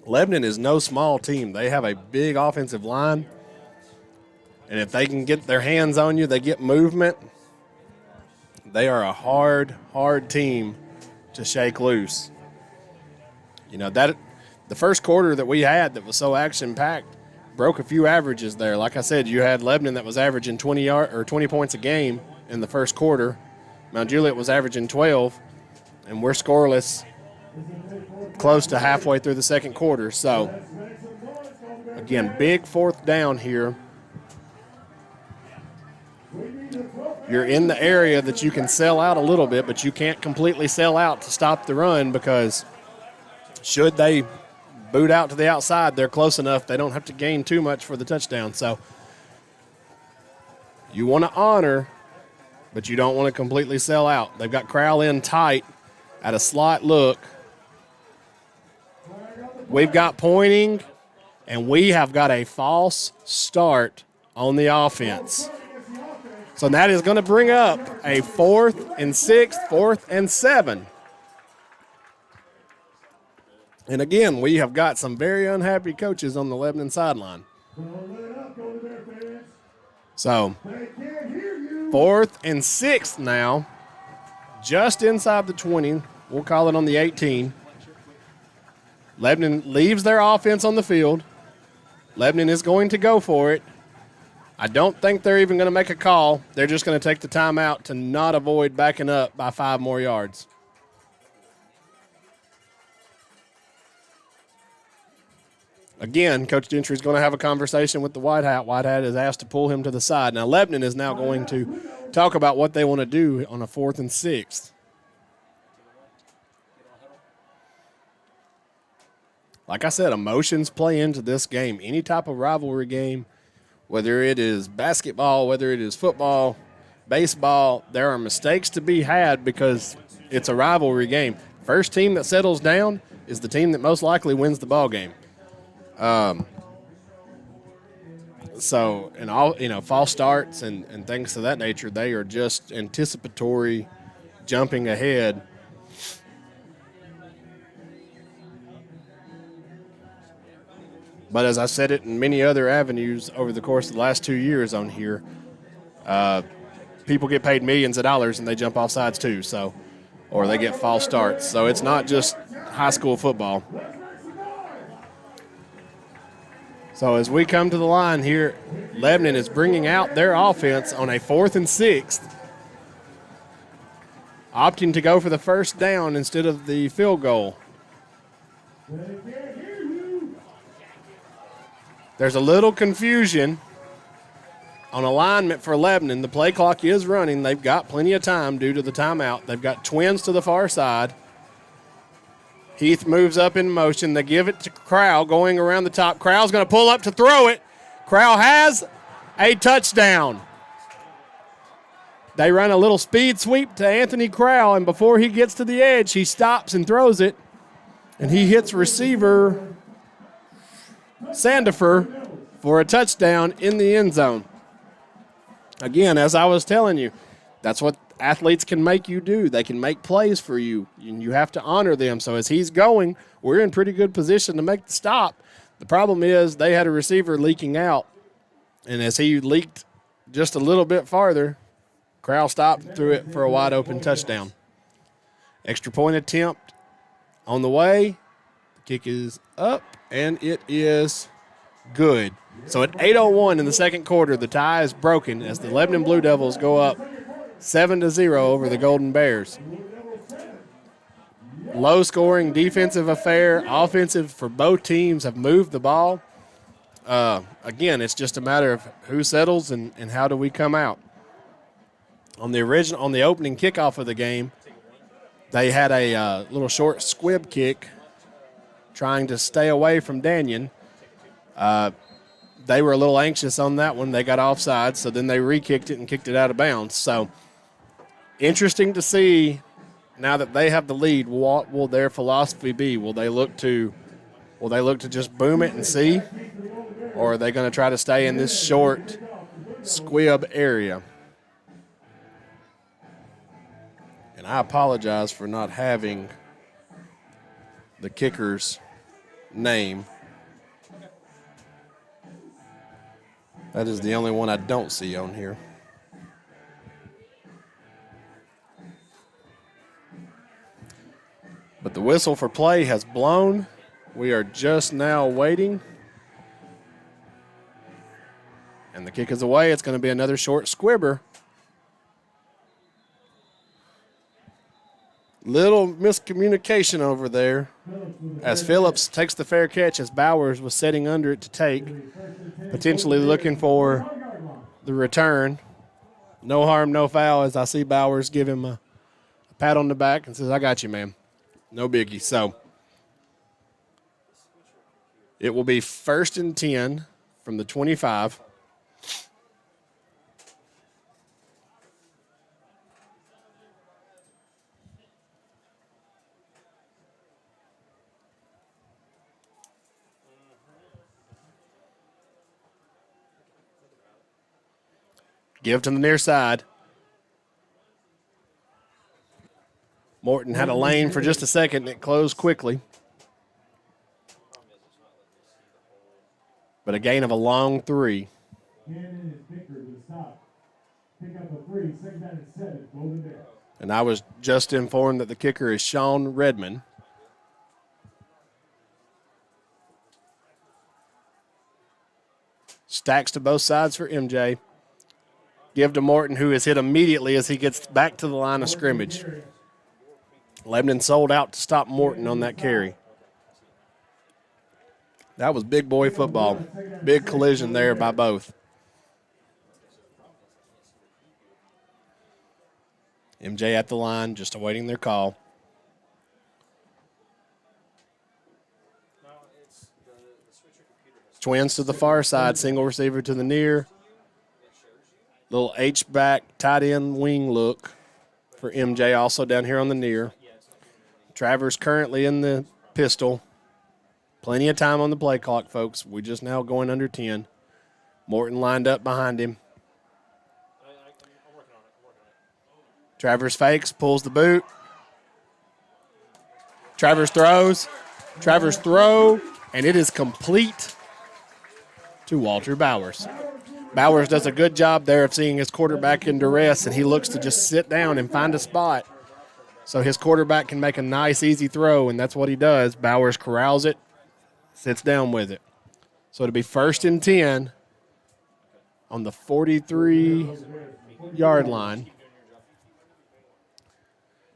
Lebanon is no small team. They have a big offensive line, and if they can get their hands on you, they get movement. They are a hard team to shake loose. You know, that the first quarter that we had that was so action-packed broke a few averages there. Like I said, you had Lebanon that was averaging 20 points a game in the first quarter. Mount Juliet was averaging 12, and we're scoreless close to halfway through the second quarter. So Again, big fourth down here. You're in the area that you can sell out a little bit, but you can't completely sell out to stop the run because should they boot out to the outside, they're close enough. They don't have to gain too much for the touchdown. So you want to honor, but you don't want to completely sell out. They've got Crowell in tight at a slot look. We've got pointing, and we have got a false start on the offense. So that is going to bring up a 4th and 6, 4th and 7. And again, we have got some very unhappy coaches on the Lebanon sideline. So 4th and 6 now, just inside the 20. We'll call it on the 18. Lebanon leaves their offense on the field. Lebanon is going to go for it. I don't think they're even going to make a call. They're just going to take the timeout to not avoid backing up by 5 more yards. Again, Coach Gentry is going to have a conversation with the White Hat. White Hat is asked to pull him to the side. Now, Lebanon is now going to talk about what they want to do on a 4th and 6. Like I said, emotions play into this game. Any type of rivalry game, whether it is basketball, whether it is football, baseball, there are mistakes to be had because it's a rivalry game. First team that settles down is the team that most likely wins the ball game. So, and all, false starts and things of that nature, they are just anticipatory jumping ahead. But as I said it in many other avenues over the course of the last 2 years on here, people get paid millions of dollars and they jump off sides too, so, or they get false starts. So it's not just high school football. So as we come to the line here, Lebanon is bringing out their offense on a 4th and 6, opting to go for the first down instead of the field goal. There's a little confusion on alignment for Lebanon. The play clock is running. They've got plenty of time due to the timeout. They've got twins to the far side. Heath moves up in motion. They give it to Crowell going around the top. Crowell's going to pull up to throw it. Crowell has a touchdown. They run a little speed sweep to Anthony Crowell, and before he gets to the edge, he stops and throws it, and he hits receiver Sandifer for a touchdown in the end zone. Again, as I was telling you, that's what athletes can make you do. They can make plays for you, and you have to honor them. So as he's going, we're in pretty good position to make the stop. The problem is they had a receiver leaking out, and as he leaked just a little bit farther, Crowell stopped and threw it for a wide-open touchdown. Extra point attempt on the way. The kick is up, and it is good. So at 8:01 in the second quarter, the tie is broken as the Lebanon Blue Devils go up 7-0 over the Golden Bears. Low-scoring defensive affair, offensive for both teams have moved the ball. Again, it's just a matter of who settles and how do we come out. On the opening kickoff of the game, they had a little short squib kick trying to stay away from Daniel. They were a little anxious on that one. They got offside, so then they re-kicked it and kicked it out of bounds. So interesting to see now that they have the lead, what will their philosophy be? Will they look to just boom it and see? Or are they going to try to stay in this short squib area? And I apologize for not having the kicker's name. That is the only one I don't see on here. But the whistle for play has blown. We are just now waiting. And the kick is away. It's going to be another short squibber. Little miscommunication over there as Phillips takes the fair catch as Bowers was setting under it to take, potentially looking for the return. No harm, no foul, as I see Bowers give him a pat on the back and says, I got you, man. No biggie. So it will be 1st and 10 from the 25. Give to the near side. Morton had a lane for just a second, and it closed quickly. But a gain of a long 3. And I was just informed that the kicker is Sean Redmond. Stacks to both sides for MJ. Give to Morton, who is hit immediately as he gets back to the line of scrimmage. Lebanon sold out to stop Morton on that carry. That was big boy football. Big collision there by both. MJ at the line, just awaiting their call. Twins to the far side, single receiver to the near. Little H-back, tight end wing look for MJ, also down here on the near. Travers currently in the pistol. Plenty of time on the play clock, folks. We're just now going under 10. Morton lined up behind him. Travers fakes, pulls the boot. Travers throws. Travers throw, and it is complete to Walter Bowers. Bowers does a good job there of seeing his quarterback in duress, and he looks to just sit down and find a spot so his quarterback can make a nice, easy throw, and that's what he does. Bowers corrals it, sits down with it. So it'll be 1st and 10 on the 43-yard line.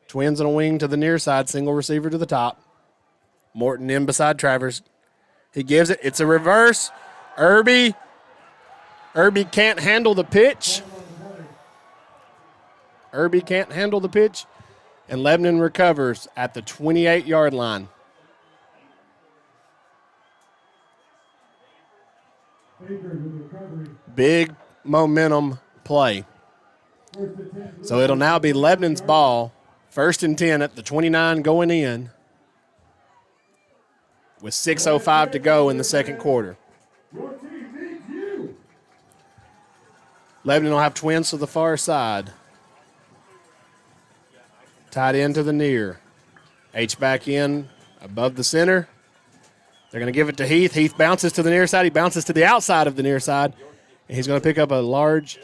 Twins on a wing to the near side, single receiver to the top. Morton in beside Travers. He gives it. It's a reverse. Irby can't handle the pitch. Irby can't handle the pitch. And Lebanon recovers at the 28-yard line. Big momentum play. So it'll now be Lebanon's ball. 1st and 10 at the 29 going in with 6:05 to go in the second quarter. Lebanon will have twins to the far side. Tight end to the near. H back in above the center. They're going to give it to Heath. Heath bounces to the near side. He bounces to the outside of the near side. And he's going to pick up a large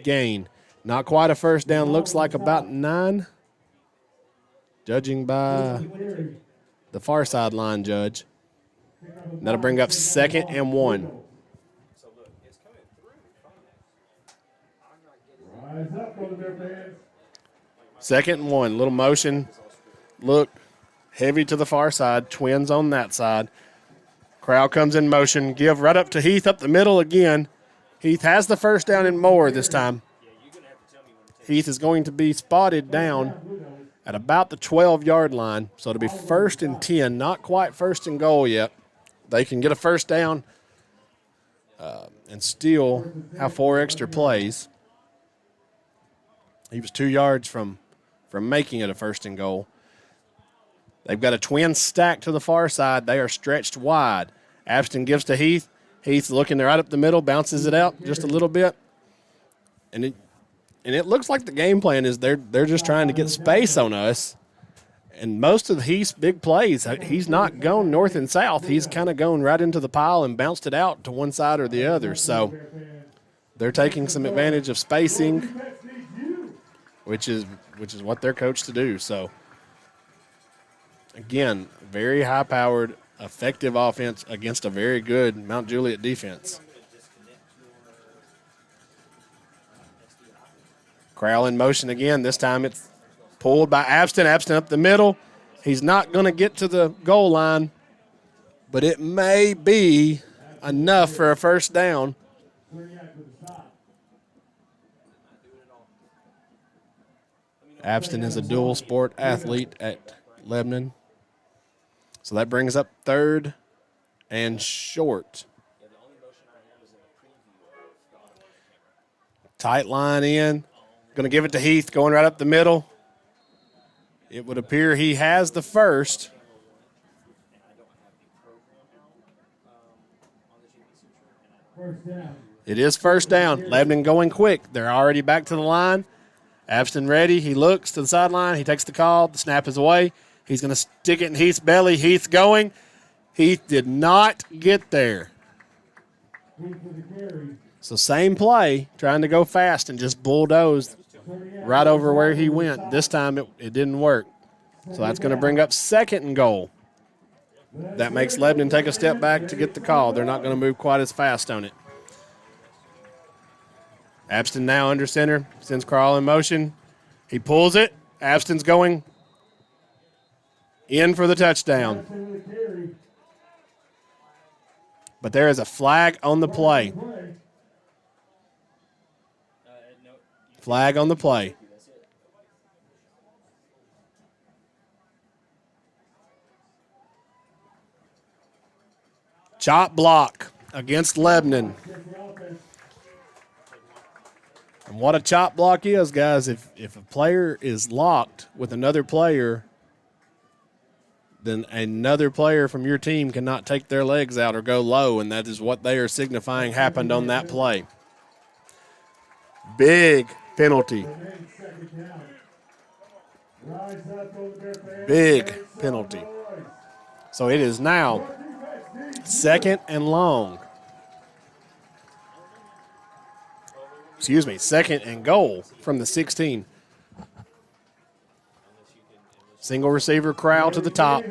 gain. Not quite a first down. Looks like about 9. Judging by the far sideline judge. That'll bring up 2nd and 1. Second and 1. Little motion. Look. Heavy to the far side. Twins on that side. Crowd comes in motion. Give right up to Heath up the middle again. Heath has the first down and more this time. Heath is going to be spotted down at about the 12-yard line. So it'll be 1st and 10. Not quite 1st and goal yet. They can get a first down and still have 4 extra plays. He was 2 yards from making it a 1st and goal. They've got a twin stack to the far side. They are stretched wide. Ashton gives to Heath. Heath looking right up the middle, bounces it out just a little bit. And it looks like the game plan is they're just trying to get space on us. And most of Heath's big plays, he's not gone north and south. He's kind of gone right into the pile and bounced it out to one side or the other. So they're taking some advantage of spacing, which is what they're coached to do. So, again, very high-powered, effective offense against a very good Mount Juliet defense. Crowell in motion again. This time it's Pulled by Abston. Abston up the middle. He's not going to get to the goal line, but it may be enough for a first down. Abston is a dual sport athlete at Lebanon. So that brings up 3rd and short. Tight line in. Going to give it to Heath, going right up the middle. It would appear he has the first. It is first down. Lebanon going quick. They're already back to the line. Abston ready. He looks to the sideline. He takes the call. The snap is away. He's going to stick it in Heath's belly. Heath going. Heath did not get there. So same play, trying to go fast and just bulldozed right over where he went. This time it didn't work. So that's going to bring up 2nd and goal. That makes Lebanon take a step back to get the call. They're not going to move quite as fast on it. Abston now under center, sends Crowell in motion. He pulls it. Abston's going in for the touchdown. But there is a flag on the play. Flag on the play. Chop block against Lebanon. And what a chop block is, guys, if a player is locked with another player, then another player from your team cannot take their legs out or go low, and that is what they are signifying happened on that play. Big penalty. Big penalty. So it is now 2nd and long. Excuse me, 2nd and goal from the 16. Single receiver, Crowell to the top.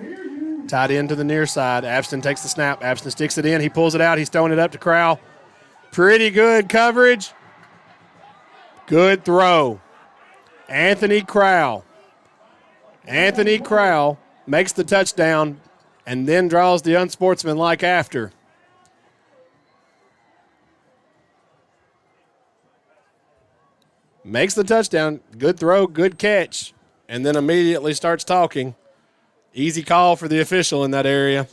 Tied in to the near side. Abston takes the snap. Abston sticks it in. He pulls it out. He's throwing it up to Crowell. Pretty good coverage. Good throw. Anthony Crowell. Anthony Crowell makes the touchdown and then draws the unsportsmanlike after. Makes the touchdown. Good throw, good catch. And then immediately starts talking. Easy call for the official in that area.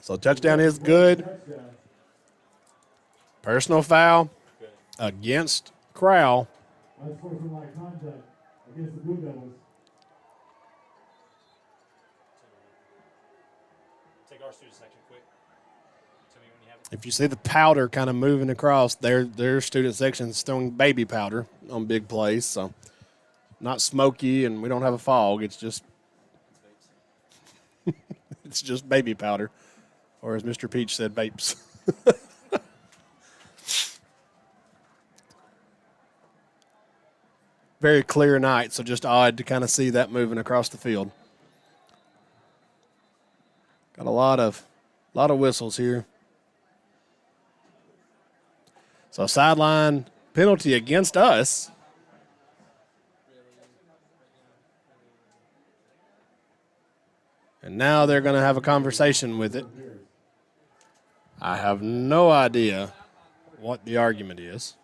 So touchdown is good. Personal foul against Crowell. Unsportsmanlike conduct against the Blue Devils. Take our student section quick. Tell me when you have it. If you see the powder kind of moving across, their student section's throwing baby powder on big plays. So not smoky, and we don't have a fog. It's just it's just baby powder, or as Mr. Peach said, vapes. Very clear night, so just odd to kind of see that moving across the field. Got a lot of whistles here. So sideline penalty against us. And now they're going to have a conversation with it. I have no idea what the argument is.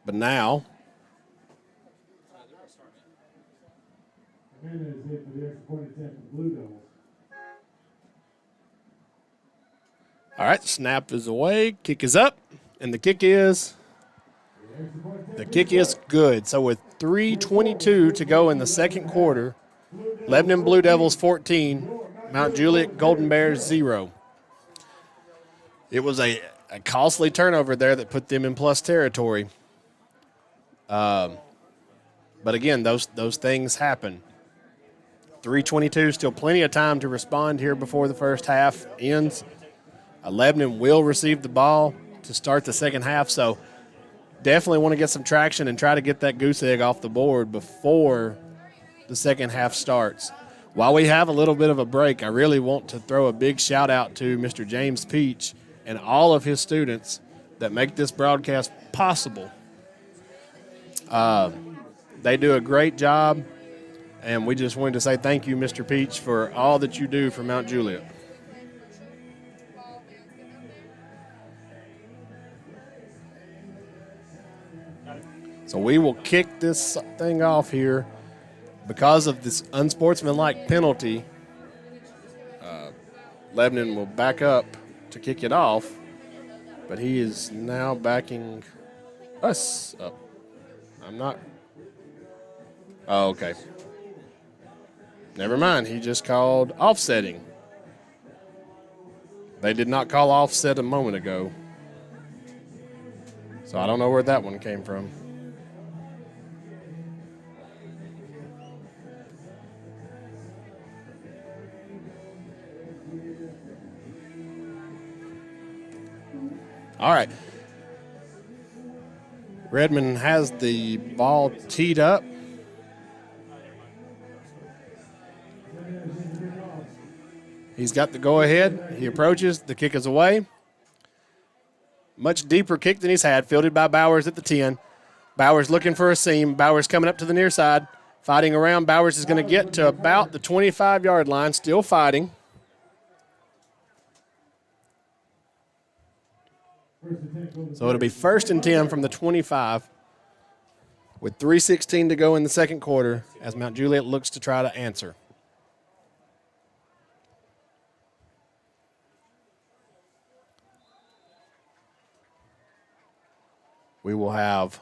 But now, Amanda is hit for the extra point attempt for the Blue Devils. all right, snap is away, kick is up, and the kick is good. So with 3:22 to go in the second quarter, Lebanon Blue Devils 14, Mount Juliet Golden Bears 0. It was a costly turnover there that put them in plus territory. But again, those things happen. 3:22, still plenty of time to respond here before the first half ends. Lebanon will receive the ball to start the second half, so definitely want to get some traction and try to get that goose egg off the board before the second half starts. While we have a little bit of a break, I really want to throw a big shout out to Mr. James Peach and all of his students that make this broadcast possible. They do a great job, and we just wanted to say thank you, Mr. Peach, for all that you do for Mount Juliet. So we will kick this thing off here. Because of this unsportsmanlike penalty, Lebanon will back up to kick it off, but he is now backing us up. I'm not. Oh, okay. Never mind. He just called offsetting. They did not call offset a moment ago. So I don't know where that one came from. All right. Redmond has the ball teed up. He's got the go-ahead. He approaches. The kick is away. Much deeper kick than he's had. Fielded by Bowers at the 10. Bowers looking for a seam. Bowers coming up to the near side. Fighting around. Bowers is going to get to about the 25-yard line. Still fighting. So it'll be 1st and 10 from the 25 with 3:16 to go in the second quarter as Mount Juliet looks to try to answer. We will have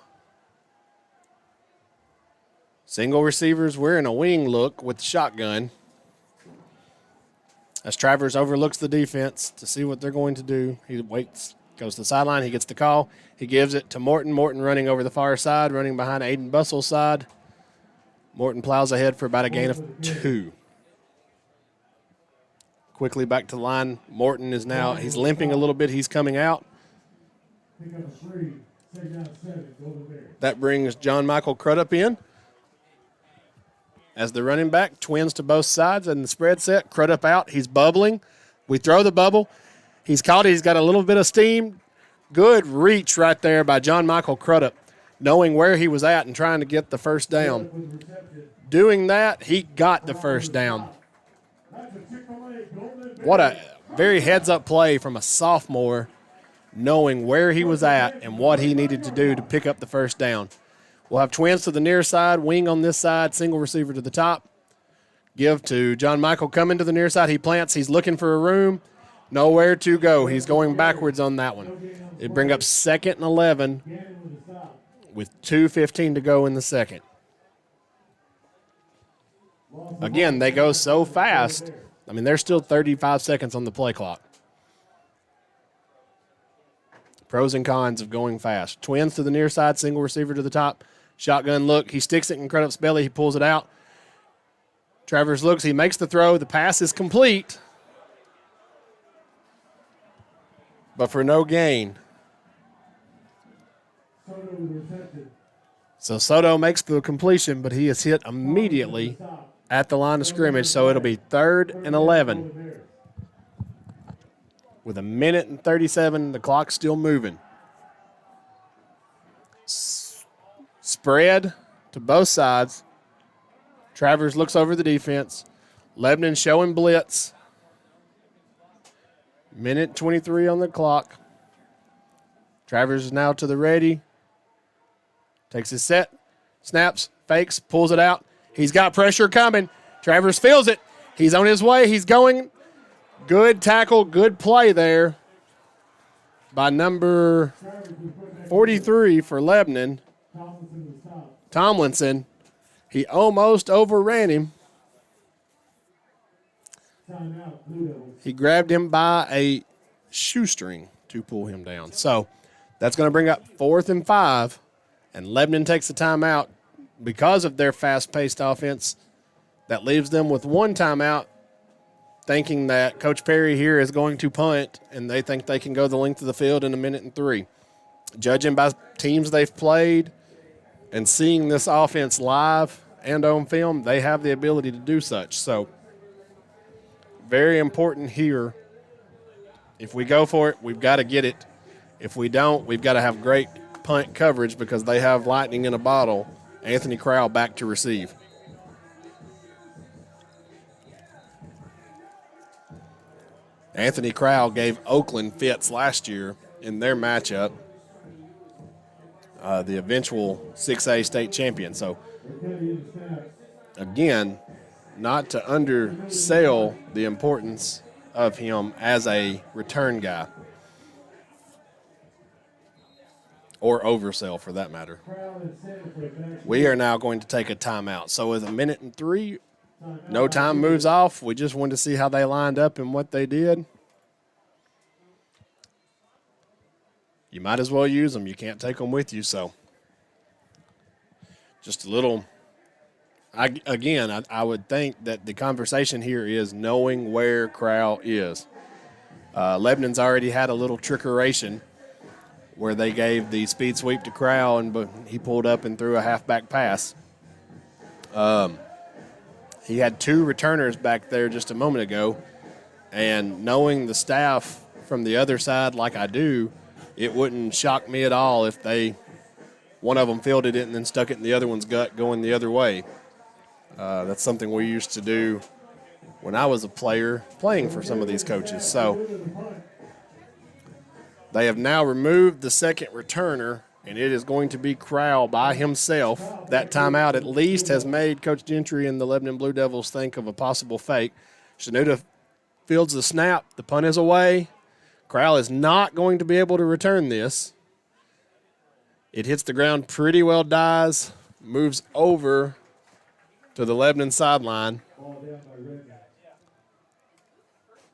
single receivers. We're in a wing look with the shotgun. As Travers overlooks the defense to see what they're going to do, he waits. Goes to the sideline. He gets the call. He gives it to Morton. Morton running over the far side, running behind Aiden Bussel's side. Morton plows ahead for about a gain of 2. Quickly back to the line. Morton is now, he's limping a little bit. He's coming out. That brings John Michael Crudup in as the running back. Twins to both sides and the spread set. Crudup out. He's bubbling. We throw the bubble. He's caught it. He's got a little bit of steam. Good reach right there by John Michael Crudup, knowing where he was at and trying to get the first down. Doing that, he got the first down. What a very heads-up play from a sophomore, knowing where he was at and what he needed to do to pick up the first down. We'll have twins to the near side, wing on this side, single receiver to the top. Give to John Michael coming to the near side. He plants. He's looking for a room. Nowhere to go. He's going backwards on that one. It bring up 2nd and 11 with 2:15 to go in the second. Again, they go so fast. I mean, there's still 35 seconds on the play clock. Pros and cons of going fast. Twins to the near side, single receiver to the top. Shotgun look. He sticks it in Crudup's belly. He pulls it out. Travers looks. He makes the throw. The pass is complete, but for no gain. So Soto makes the completion, but he is hit immediately at the line of scrimmage, so it'll be 3rd and 11. With 1:37, the clock's still moving. Spread to both sides. Travers looks over the defense. Lebanon showing blitz. 1:23 on the clock. Travers is now to the ready. Takes his set, snaps, fakes, pulls it out. He's got pressure coming. Travers feels it. He's on his way. He's going. Good tackle, good play there by number 43 for Lebanon. Tomlinson. He almost overran him. He grabbed him by a shoestring to pull him down. So that's going to bring up 4th and 5, and Lebanon takes the timeout because of their fast-paced offense. That leaves them with 1 timeout, thinking that Coach Perry here is going to punt, and they think they can go the length of the field in 1:03. Judging by teams they've played and seeing this offense live and on film, they have the ability to do such. So very important here. If we go for it, we've got to get it. If we don't, we've got to have great punt coverage because they have lightning in a bottle. Anthony Crowell back to receive. Anthony Crowell gave Oakland fits last year in their matchup, the eventual 6A state champion. So, again, not to undersell the importance of him as a return guy, or oversell for that matter. We are now going to take a timeout. So with 1:03, no time moves off. We just wanted to see how they lined up and what they did. You might as well use them. You can't take them with you. So just a little. I would think that the conversation here is knowing where Crowell is. Lebanon's already had a little trickeration where they gave the speed sweep to Crowell, but he pulled up and threw a halfback pass. He had two returners back there just a moment ago, and knowing the staff from the other side like I do, it wouldn't shock me at all if one of them fielded it and then stuck it in the other one's gut going the other way. That's something we used to do when I was a player playing for some of these coaches. So they have now removed the second returner, and it is going to be Crowell by himself. That timeout at least has made Coach Gentry and the Lebanon Blue Devils think of a possible fake. Shanuda fields the snap. The punt is away. Crowell is not going to be able to return this. It hits the ground pretty well, dies, moves over to the Lebanon sideline.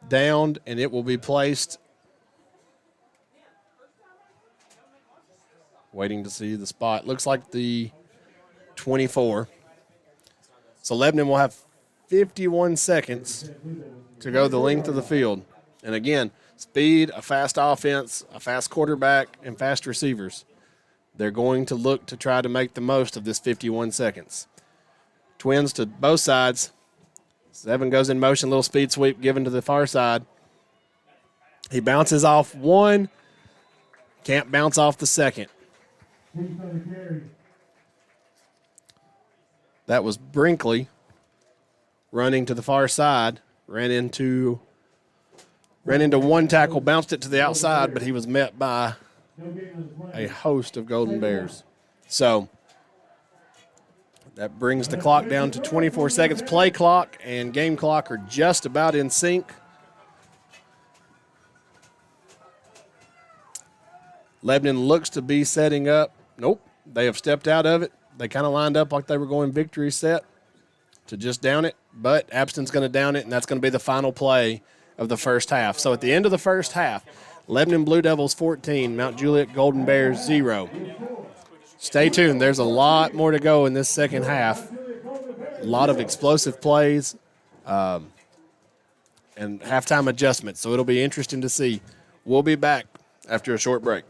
Downed, and it will be placed. Waiting to see the spot. Looks like the 24. So Lebanon will have 51 seconds to go the length of the field. And again, speed, a fast offense, a fast quarterback, and fast receivers. They're going to look to try to make the most of this 51 seconds. Twins to both sides. Seven goes in motion, little speed sweep given to the far side. He bounces off one, can't bounce off the second. That was Brinkley running to the far side, ran into one tackle, bounced it to the outside, but he was met by a host of Golden Bears. So that brings the clock down to 24 seconds. Play clock and game clock are just about in sync. Lebanon looks to be setting up. Nope, they have stepped out of it. They kind of lined up like they were going victory set to just down it, but Abston's going to down it, and that's going to be the final play of the first half. So at the end of the first half, Lebanon Blue Devils 14, Mount Juliet Golden Bears 0. Stay tuned. There's a lot more to go in this second half. A lot of explosive plays and halftime adjustments, so it'll be interesting to see. We'll be back after a short break.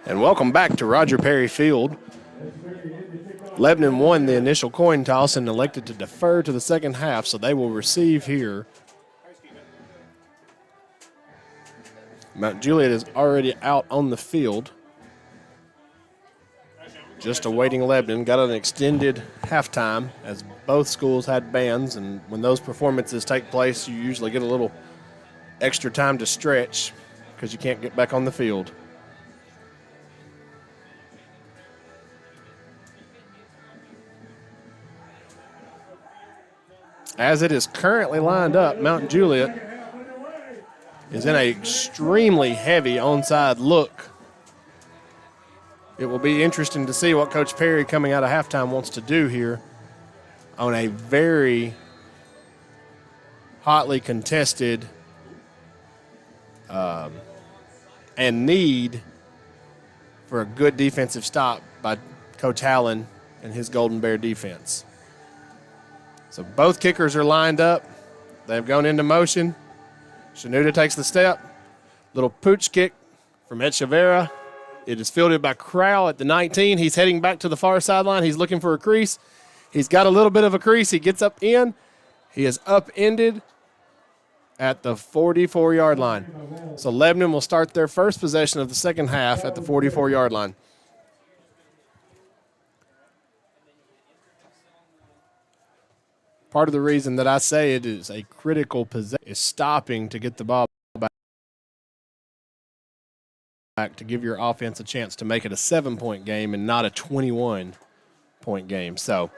And welcome back to Roger Perry Field. Lebanon won the initial coin toss and elected to defer to the second half, so they will receive here. Mount Juliet is already out on the field, just awaiting Lebanon. Got an extended halftime as both schools had bands, and when those performances take place, you usually get a little extra time to stretch because you can't get back on the field. As it is currently lined up, Mount Juliet is in an extremely heavy onside look. It will be interesting to see what Coach Perry coming out of halftime wants to do here on a very hotly contested and need for a good defensive stop by Coach Allen and his Golden Bear defense. So both kickers are lined up. They've gone into motion. Shanuda takes the step. Little pooch kick from Echeverria. It is fielded by Crowell at the 19. He's heading back to the far sideline. He's looking for a crease. He's got a little bit of a crease. He gets up in. He is upended at the 44-yard line. So Lebanon will start their first possession of the second half at the 44-yard line. Part of the reason that I say it is a critical possession is stopping to get the ball back to give your offense a chance to make it a 7-point game and not a 21-point game. So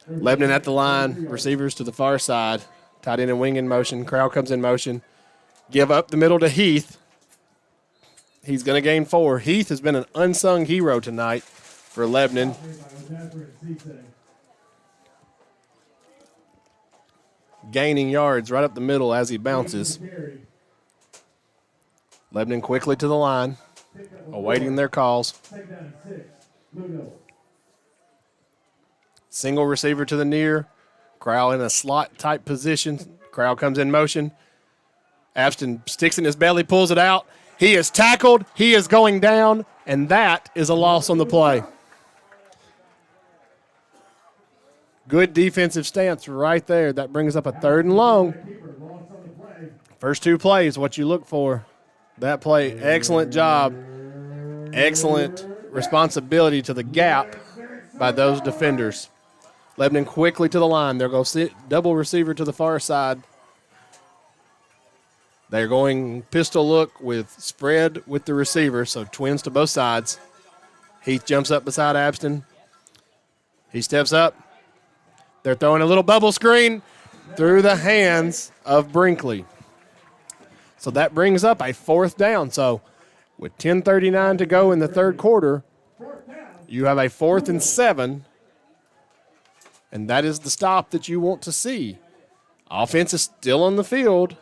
Lebanon at the line, receivers to the far side, tight end and wing in motion. Crowell comes in motion. Give up the middle to Heath. He's going to gain 4. Heath has been an unsung hero tonight for Lebanon. Gaining yards right up the middle as he bounces. Lebanon quickly to the line, awaiting their calls. Single receiver to the near. Crowell in a slot-type position. Crowell comes in motion. Abston sticks in his belly, pulls it out. He is tackled. He is going down, and that is a loss on the play. Good defensive stance right there. That brings up a 3rd and long. First 2 plays, what you look for. That play, excellent job. Excellent responsibility to the gap by those defenders. Lebanon quickly to the line. They'll go double receiver to the far side. They're going pistol look with spread with the receiver, so twins to both sides. Heath jumps up beside Abston. He steps up. They're throwing a little bubble screen through the hands of Brinkley. So that brings up a 4th down. So with 10:39 to go in the 3rd quarter, you have a 4th and 7, and that is the stop that you want to see. Offense is still on the field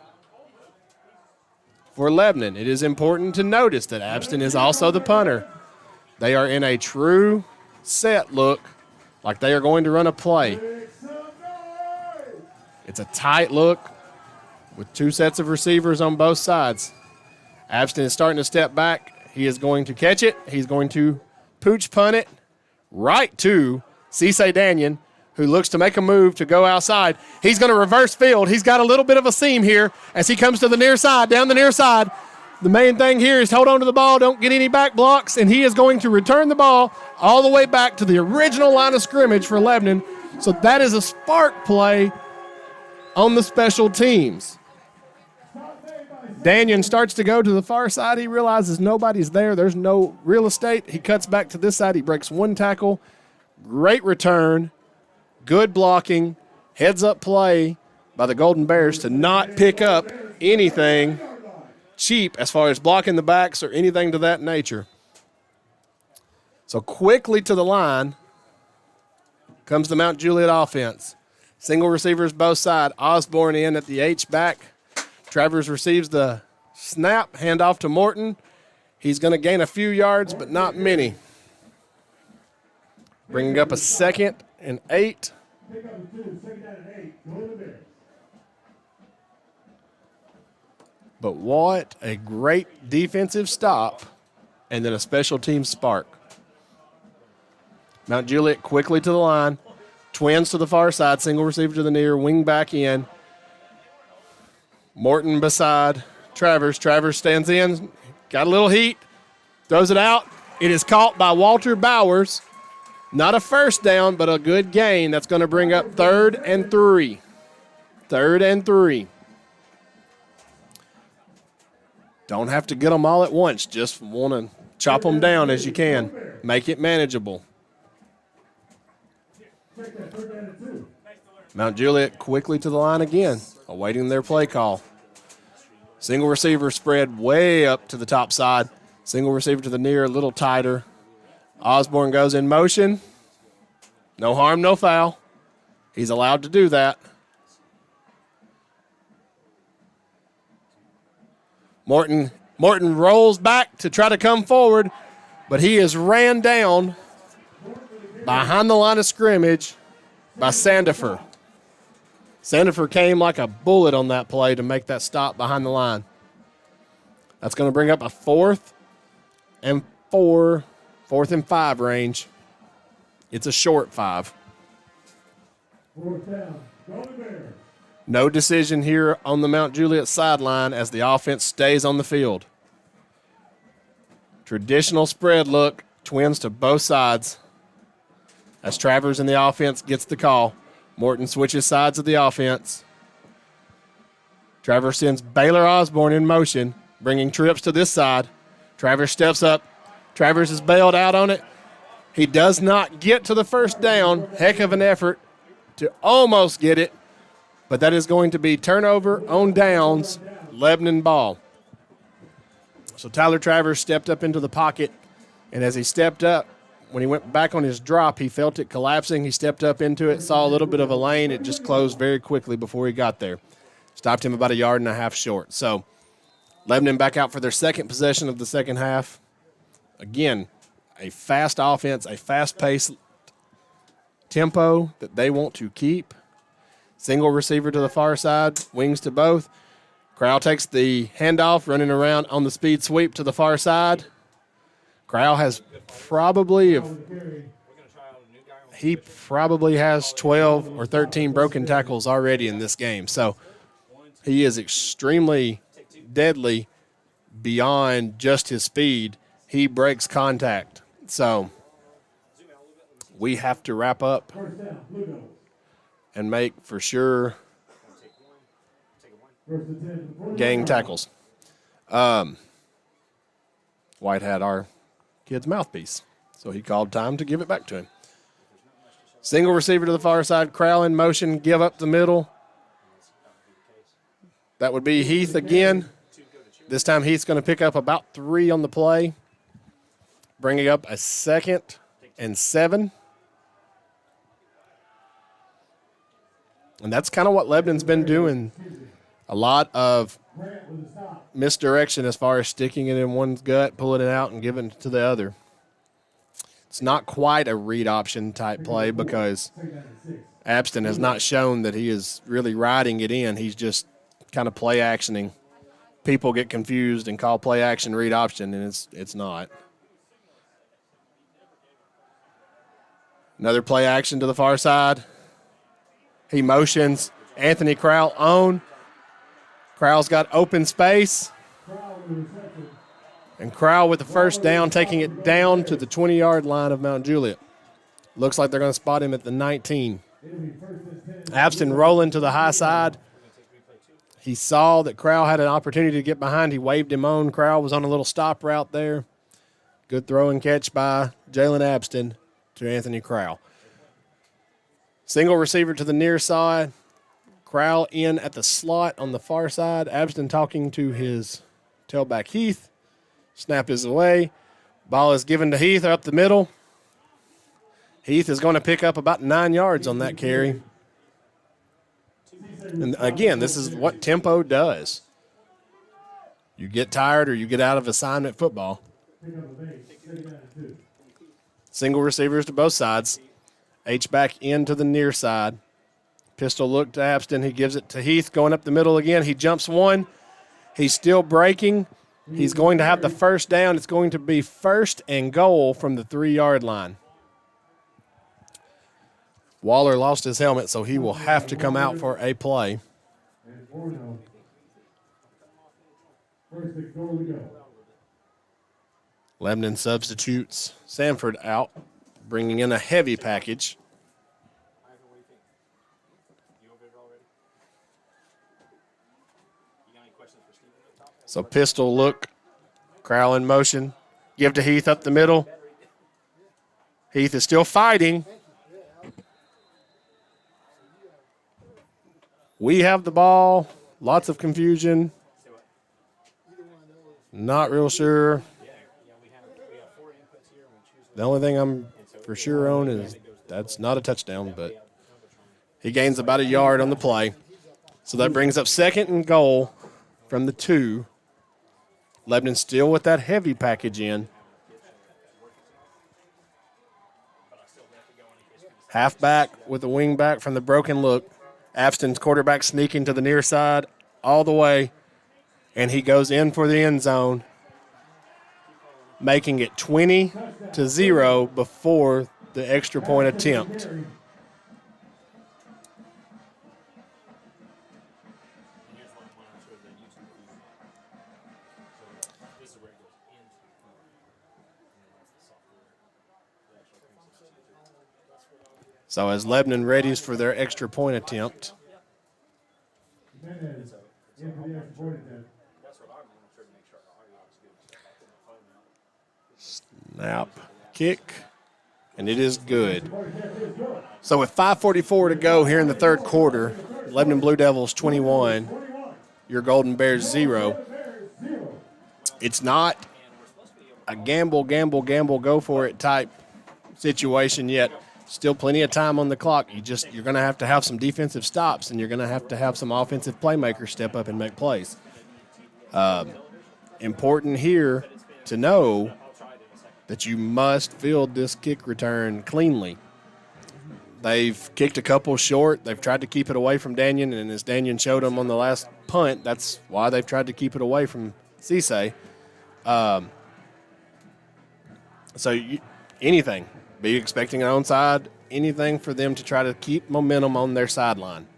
for Lebanon. It is important to notice that Abston is also the punter. They are in a true set look, like they are going to run a play. It's a tight look with 2 sets of receivers on both sides. Abston is starting to step back. He is going to catch it. He's going to pooch punt it right to Cisse Danion, who looks to make a move to go outside. He's going to reverse field. He's got a little bit of a seam here as he comes to the near side, down the near side. The main thing here is hold on to the ball, don't get any back blocks, and he is going to return the ball all the way back to the original line of scrimmage for Lebanon. So that is a spark play on the special teams. Danion starts to go to the far side. He realizes nobody's there. There's no real estate. He cuts back to this side. He breaks 1 tackle. Great return. Good blocking. Heads-up play by the Golden Bears to not pick up anything cheap as far as blocking the backs or anything to that nature. So quickly to the line comes the Mount Juliet offense. Single receivers both sides. Osborne in at the H-back. Travers receives the snap, handoff to Morton. He's going to gain a few yards, but not many. Bringing up a 2nd and 8. But what a great defensive stop and then a special team spark. Mount Juliet quickly to the line. Twins to the far side. Single receiver to the near. Wing back in. Morton beside Travers. Travers stands in. Got a little heat. Throws it out. It is caught by Walter Bowers. Not a first down, but a good gain. That's going to bring up 3rd and 3. 3rd and 3. Don't have to get them all at once. Just want to chop them down as you can. Make it manageable. Mount Juliet quickly to the line again, awaiting their play call. Single receiver spread way up to the top side. Single receiver to the near, a little tighter. Osborne goes in motion. No harm, no foul. He's allowed to do that. Morton rolls back to try to come forward, but he is ran down behind the line of scrimmage by Sandifer. Sandifer came like a bullet on that play to make that stop behind the line. That's going to bring up a 4th and 4, 4th and 5 range. It's a short 5. 4th down. Golden Bears. No decision here on the Mount Juliet sideline as the offense stays on the field. Traditional spread look, twins to both sides. As Travers in the offense gets the call, Morton switches sides of the offense. Travers sends Baylor Osborne in motion, bringing trips to this side. Travers steps up. Travers is bailed out on it. He does not get to the first down. Heck of an effort to almost get it, but that is going to be turnover on downs, Lebanon ball. So Tyler Travers stepped up into the pocket, and as he stepped up, when he went back on his drop, he felt it collapsing. He stepped up into it, saw a little bit of a lane. It just closed very quickly before he got there. Stopped him about 1.5 yards short. So Lebanon back out for their second possession of the second half. Again, a fast offense, a fast-paced tempo that they want to keep. Single receiver to the far side, wings to both. Crowell takes the handoff, running around on the speed sweep to the far side. Crowell has probably, he probably has 12 or 13 broken tackles already in this game. So he is extremely deadly beyond just his speed. He breaks contact. So we have to wrap up and make for sure gang tackles. White had our kid's mouthpiece, so he called time to give it back to him. Single receiver to the far side, Crowell in motion, give up the middle. That would be Heath again. This time Heath's going to pick up about 3 on the play, bringing up a 2nd and 7. And that's kind of what Lebanon's been doing. A lot of misdirection as far as sticking it in one's gut, pulling it out, and giving it to the other. It's not quite a read option type play because Abston has not shown that he is really riding it in. He's just kind of play actioning. People get confused and call play action read option, and it's not. Another play action to the far side. He motions Anthony Crowell on. Crowell's got open space. And Crowell with the first down, taking it down to the 20-yard line of Mount Juliet. Looks like they're going to spot him at the 19. Abston rolling to the high side. He saw that Crowell had an opportunity to get behind. He waved him on. Crowell was on a little stop route there. Good throw and catch by Jalen Abston to Anthony Crowell. Single receiver to the near side. Crowell in at the slot on the far side. Abston talking to his tailback Heath. Snap is away. Ball is given to Heath up the middle. Heath is going to pick up about 9 yards on that carry. And again, this is what tempo does. You get tired or you get out of assignment football. Single receivers to both sides. H-back into the near side. Pistol look to Abston. He gives it to Heath going up the middle again. He jumps one. He's still breaking. He's going to have the first down. It's going to be 1st and goal from the 3-yard line. Waller lost his helmet, so he will have to come out for a play. And 4-0. 1st and goal to go. Lebanon substitutes Sanford out, bringing in a heavy package. So pistol look, Crowell in motion. Give to Heath up the middle. Heath is still fighting. We have the ball. Lots of confusion. Not real sure. The only thing I'm for sure on is that's not a touchdown, but he gains about a yard on the play. So that brings up 2nd and goal from the 2. Lebanon still with that heavy package in. Halfback with a wing back from the broken look. Abston's quarterback sneaking to the near side all the way, and he goes in for the end zone, making it 20-0 before the extra point attempt. So as Lebanon readies for their extra point attempt, snap, kick, and it is good. So with 5:44 to go here in the 3rd quarter, Lebanon Blue Devils 21, your Golden Bears 0. It's not a gamble, go for it type situation yet. Still plenty of time on the clock. You're going to have some defensive stops, and you're going to have some offensive playmakers step up and make plays. Important here to know that you must field this kick return cleanly. They've kicked a couple short. They've tried to keep it away from Daniel, and as Daniel showed them on the last punt, that's why they've tried to keep it away from Cisse. Anything. Be expecting an onside, anything for them to try to keep momentum on their sideline.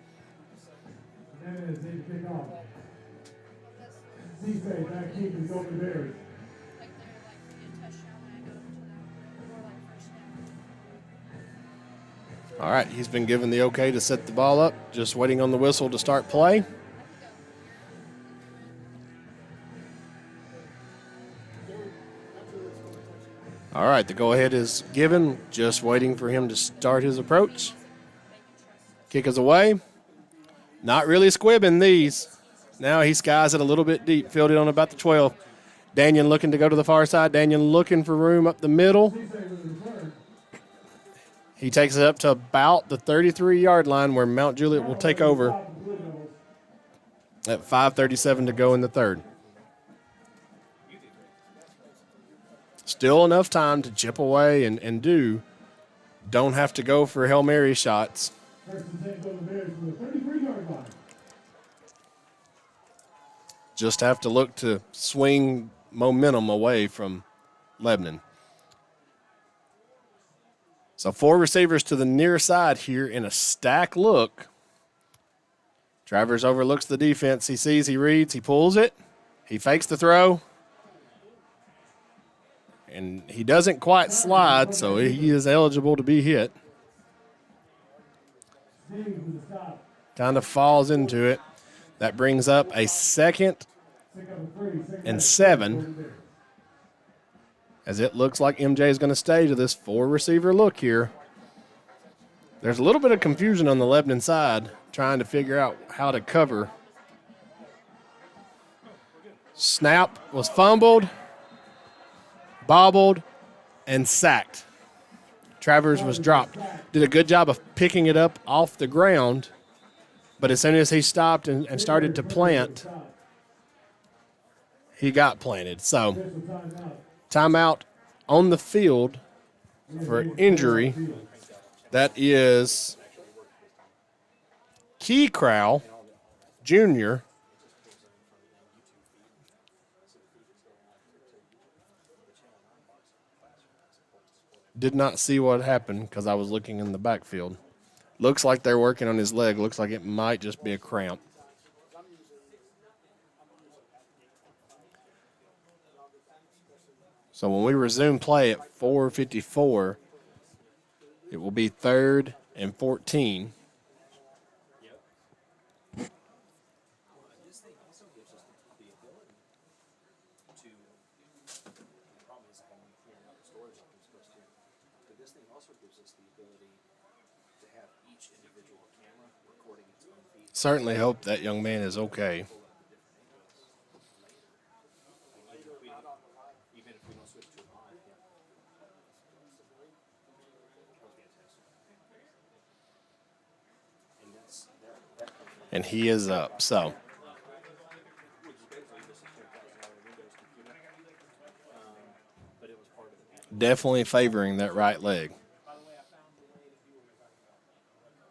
All right, he's been given the okay to set the ball up, just waiting on the whistle to start play. All right, the go-ahead is given, just waiting for him to start his approach. Kick is away. Not really squibbing these. Now he skies it a little bit deep, fielded on about the 12. Daniel looking to go to the far side. Daniel looking for room up the middle. He takes it up to about the 33-yard line where Mount Juliet will take over at 5:37 to go in the 3rd. Still enough time to chip away and don't have to go for Hail Mary shots. Just have to look to swing momentum away from Lebanon. So 4 receivers to the near side here in a stack look. Travers overlooks the defense. He sees, he reads, he pulls it. He fakes the throw. And he doesn't quite slide, so he is eligible to be hit. Kind of falls into it. That brings up a 2nd and 7. As it looks like MJ is going to stay to this 4-receiver look here. There's a little bit of confusion on the Lebanon side, trying to figure out how to cover. Snap was fumbled, bobbled, and sacked. Travers was dropped. Did a good job of picking it up off the ground, but as soon as he stopped and started to plant, he got planted. So, timeout on the field for injury. That is Key Crowell, Jr., Did not see what happened because I was looking in the backfield. Looks like they're working on his leg. Looks like it might just be a cramp. So when we resume play at 4:54, it will be 3rd and 14. Certainly hope that young man is okay. And he is up. So definitely favoring that right leg.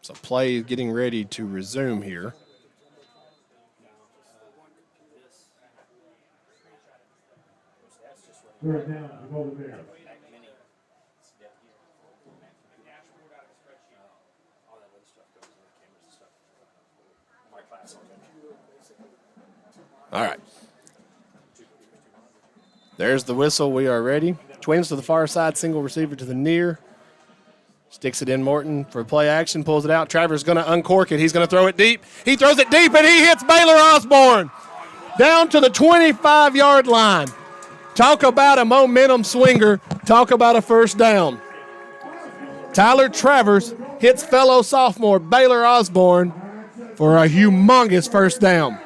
So play is getting ready to resume here. Third down to Golden Bears. All right. There's the whistle. We are ready. Twins to the far side, single receiver to the near. Sticks it in Morton for play action, pulls it out. Travers going to uncork it. He's going to throw it deep. He throws it deep, and he hits Baylor Osborne down to the 25-yard line. Talk about a momentum swinger. Talk about a first down. Tyler Travers hits fellow sophomore Baylor Osborne for a humongous first down.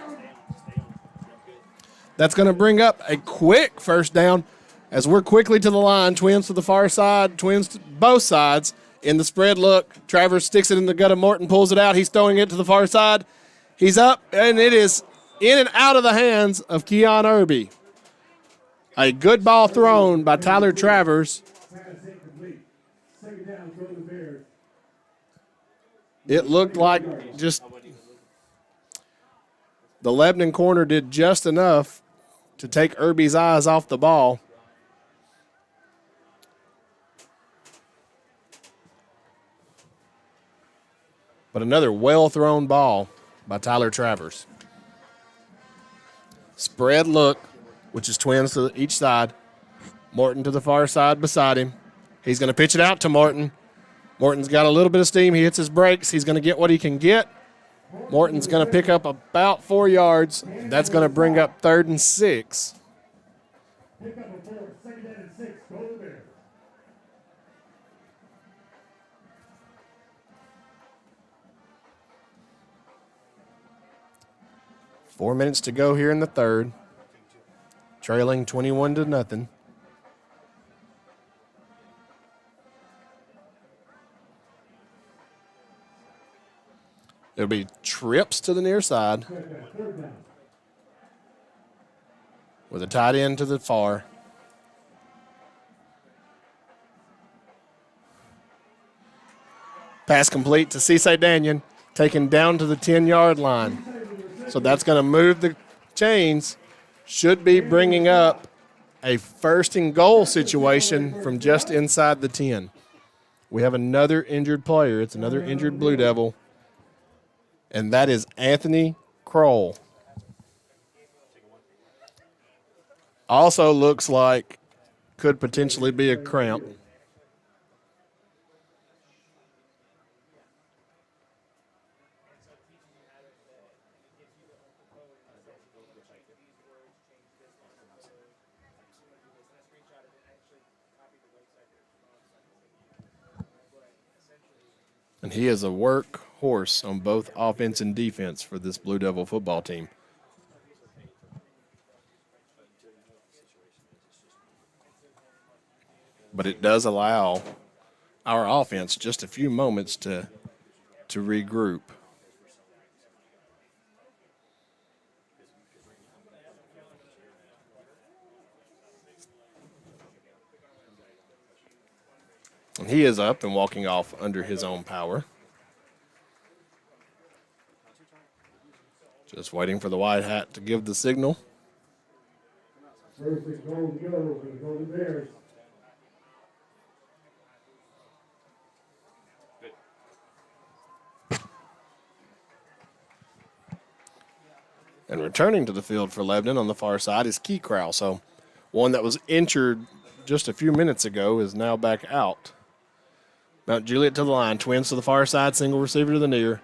That's going to bring up a quick first down as we're quickly to the line. Twins to the far side, twins to both sides. In the spread look, Travers sticks it in the gut of Morton, pulls it out. He's throwing it to the far side. He's up, and it is in and out of the hands of Keon Irby. A good ball thrown by Tyler Travers. It looked like just the Lebanon corner did just enough to take Irby's eyes off the ball. But another well-thrown ball by Tyler Travers. Spread look, which is twins to each side. Morton to the far side beside him. He's going to pitch it out to Morton. Morton's got a little bit of steam. He hits his brakes. He's going to get what he can get. Morton's going to pick up about 4 yards. That's going to bring up 3rd and 6. Pick up a 4, 2nd down and 6, Golden Bears. Four minutes to go here in the third. Trailing 21-0. There'll be trips to the near side with a tight end to the far. Pass complete to Cisse Daniel, taken down to the 10-yard line. So that's going to move the chains. Should be bringing up a 1st and goal situation from just inside the 10. We have another injured player. It's another injured Blue Devil. And that is Anthony Kroll. Also looks like could potentially be a cramp. And he is a workhorse on both offense and defense for this Blue Devil football team. But it does allow our offense just a few moments to regroup. And he is up and walking off under his own power. Just waiting for the white hat to give the signal. 1st and goal to go for the Golden Bears. And returning to the field for Lebanon on the far side is Key Crowell. So one that was injured just a few minutes ago is now back out. Mount Juliet to the line. Twins to the far side. Single receiver to the near.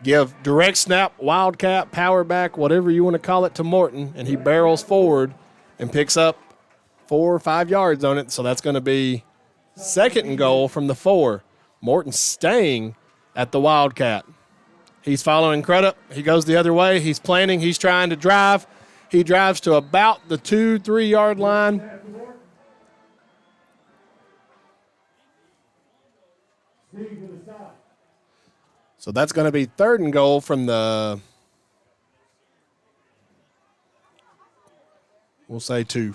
Give direct snap, wildcat, power back, whatever you want to call it, to Morton. And he barrels forward and picks up 4 or 5 yards on it. So that's going to be 2nd and goal from the 4. Morton staying at the wildcat. He's following Crudup. He goes the other way. He's planning. He's trying to drive. He drives to about the 2-3 yard line. So that's going to be 3rd and goal from the, we'll say 2.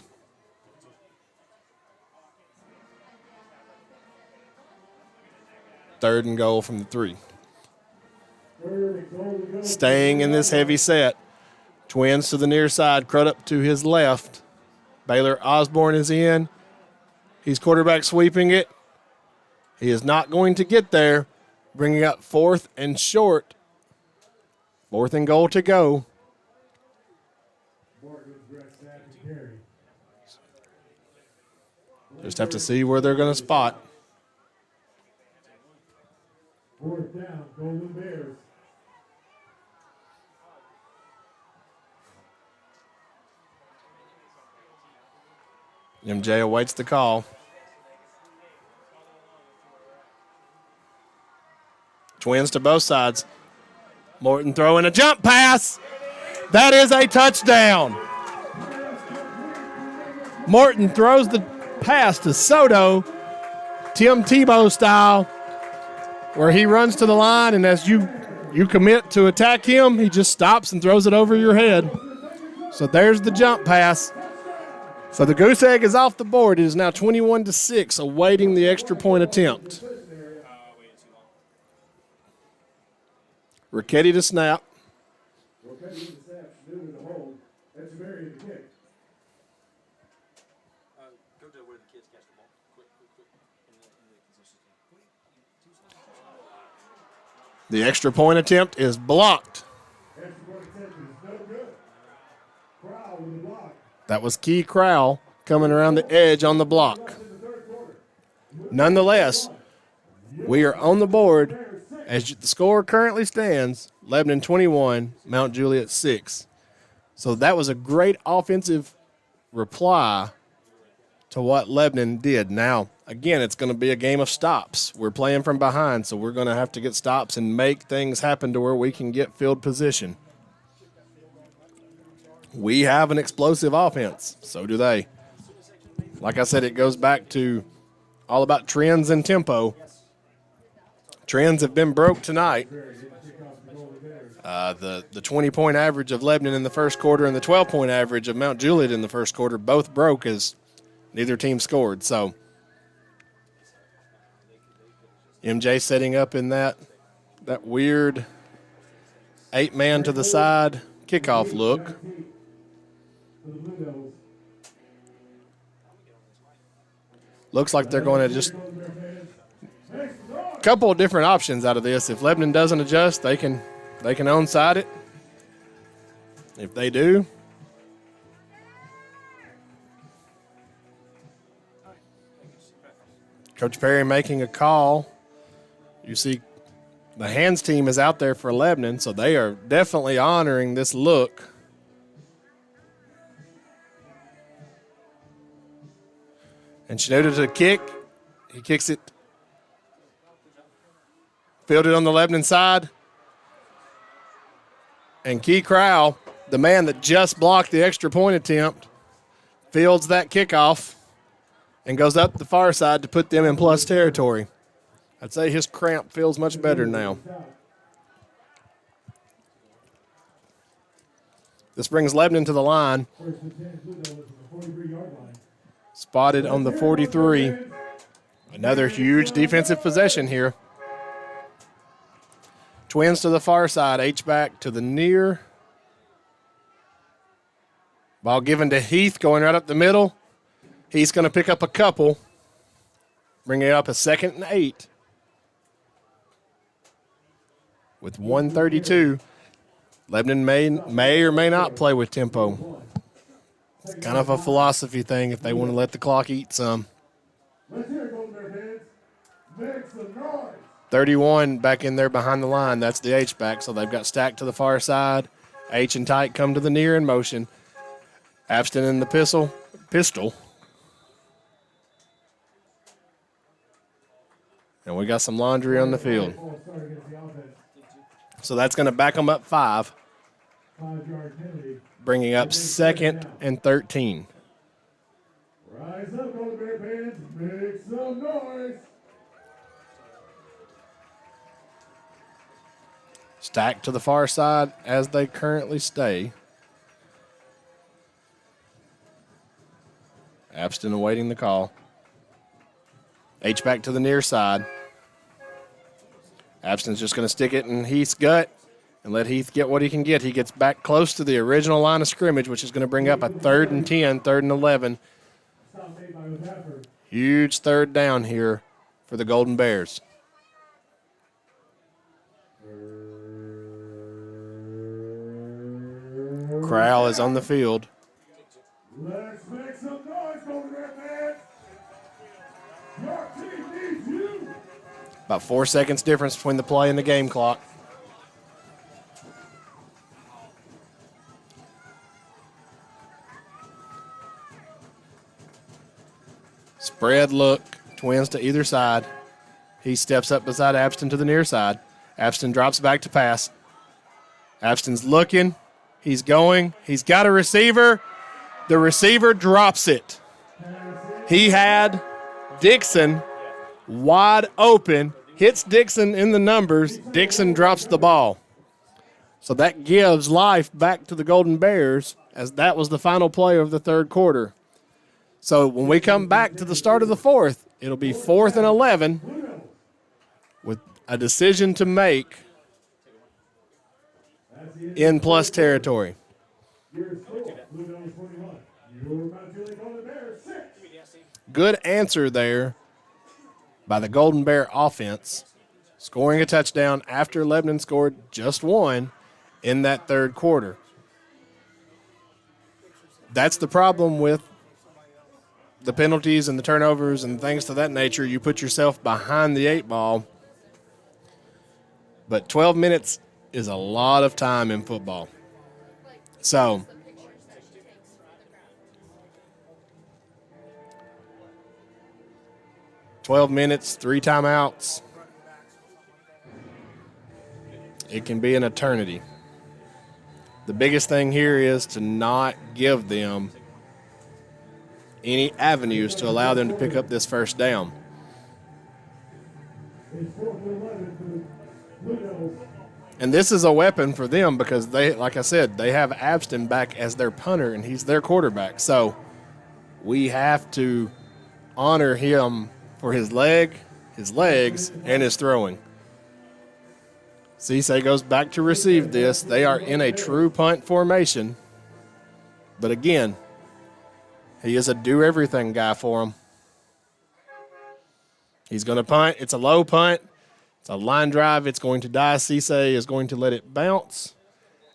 Third and goal from the 3. Staying in this heavy set. Twins to the near side. Crudup to his left. Baylor Osborne is in. He's quarterback sweeping it. He is not going to get there. Bringing up 4th and short. 4th and goal to go. Just have to see where they're going to spot. 4th down, Golden Bears. MJ awaits the call. Twins to both sides. Morton throwing a jump pass. That is a touchdown. Morton throws the pass to Soto, Tim Tebow style, where he runs to the line, and as you commit to attack him, he just stops and throws it over your head. So there's the jump pass. So the goose egg is off the board. It is now 21-6, awaiting the extra point attempt. Ricchetti to snap. The extra point attempt is blocked. That was Key Crowell coming around the edge on the block. Nonetheless, we are on the board. As the score currently stands, Lebanon 21, Mount Juliet 6. So that was a great offensive reply to what Lebanon did. Now, again, it's going to be a game of stops. We're playing from behind, so we're going to have to get stops and make things happen to where we can get field position. We have an explosive offense. So do they. Like I said, it goes back to all about trends and tempo. Trends have been broke tonight. The 20-point average of Lebanon in the first quarter and the 12-point average of Mount Juliet in the first quarter both broke as neither team scored. So MJ setting up in that weird 8-man to the side kickoff look. Looks like they're going to just couple of different options out of this. If Lebanon doesn't adjust, they can onside it. If they do, Coach Perry making a call. You see the hands team is out there for Lebanon, so they are definitely honoring this look. And Shinoda to kick. He kicks it. Fielded on the Lebanon side. And Key Crowell, the man that just blocked the extra point attempt, fields that kickoff and goes up the far side to put them in plus territory. I'd say his cramp feels much better now. This brings Lebanon to the line. Spotted on the 43. Another huge defensive possession here. Twins to the far side, H-back to the near. Ball given to Heath going right up the middle. He's going to pick up a couple. Bring it up a 2nd and 8. With 1:32. Lebanon may or may not play with tempo. It's kind of a philosophy thing if they want to let the clock eat some. Let's hear it, Golden Bear fans. Make some noise. 31 back in there behind the line. That's the H-back, so they've got Stack to the far side. H and Tight come to the near in motion. Abston in the pistol. And we got some laundry on the field. So that's going to back them up 5, 5-yard penalty. bringing up 2nd and 13. Rise up, Golden Bear fans. Make some noise. Stack to the far side as they currently stay. Abston awaiting the call. H back to the near side. Abston's just going to stick it in Heath's gut and let Heath get what he can get. He gets back close to the original line of scrimmage, which is going to bring up a 3rd and 10, 3rd and 11. Huge 3rd down here for the Golden Bears. Crowell is on the field. Let's make some noise, Golden Bear fans. Your team needs you. About 4 seconds difference between the play and the game clock. Spread look, twins to either side. He steps up beside Abston to the near side. Abston drops back to pass. Abston's looking. He's going. He's got a receiver. The receiver drops it. He had Dixon wide open, hits Dixon in the numbers. Dixon drops the ball. So that gives life back to the Golden Bears, as that was the final play of the 3rd quarter. So when we come back to the start of the 4th, it'll be 4th and 11 with a decision to make in plus territory. Good answer there by the Golden Bear offense, scoring a touchdown after Lebanon scored just 1 in that 3rd quarter. That's the problem with the penalties and the turnovers and things to that nature. You put yourself behind the 8 ball. But 12 minutes is a lot of time in football. So, "12 minutes, 3 timeouts. It can be an eternity. The biggest thing here is to not give them any avenues to allow them to pick up this 1st down. And this is a weapon for them because they, like I said, they have Abston back as their punter and he's their quarterback. So we have to honor him for his legs, and his throwing. Cisse goes back to receive this. They are in a true punt formation. But again, he is a do-everything guy for them. He's going to punt. It's a low punt. It's a line drive. It's going to die. Cisse is going to let it bounce,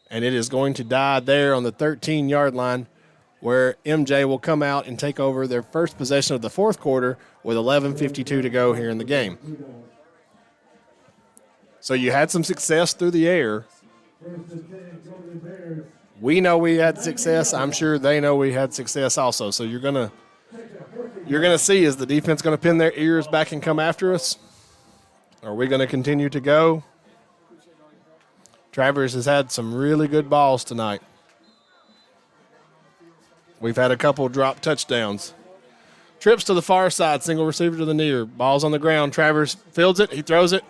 and it is going to die there on the 13-yard line where MJ will come out and take over their first possession of the 4th quarter with 11:52 to go here in the game. So you had some success through the air. We know we had success. I'm sure they know we had success also. So you're gonna see, is the defense going to pin their ears back and come after us? Are we going to continue to go? Travers has had some really good balls tonight. We've had a couple drop touchdowns. Trips to the far side, single receiver to the near. Ball's on the ground. Travers fields it. He throws it.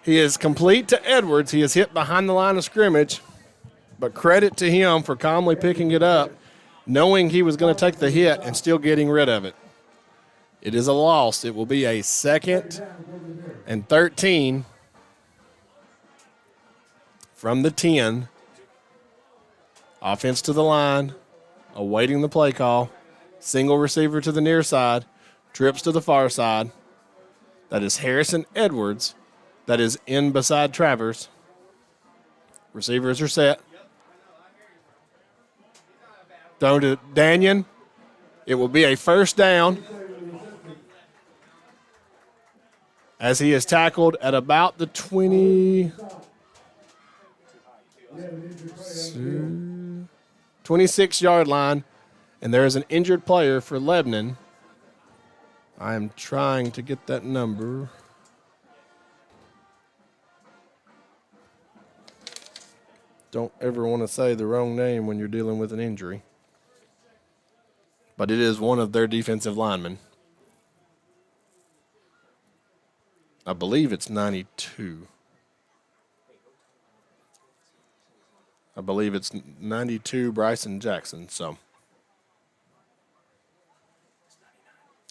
He is complete to Edwards. He is hit behind the line of scrimmage. But credit to him for calmly picking it up, knowing he was going to take the hit and still getting rid of it. It is a loss. It will be a 2nd and 13 from the 10. Offense to the line, awaiting the play call. Single receiver to the near side, trips to the far side. That is Harrison Edwards. That is in beside Travers. Receivers are set. Thrown to Daniel. It will be a first down as he is tackled at about the 26-yard line, and there is an injured player for Lebanon. I am trying to get that number. Don't ever want to say the wrong name when you're dealing with an injury. But it is one of their defensive linemen. I believe it's 92. I believe it's 92 Bryson Jackson, so.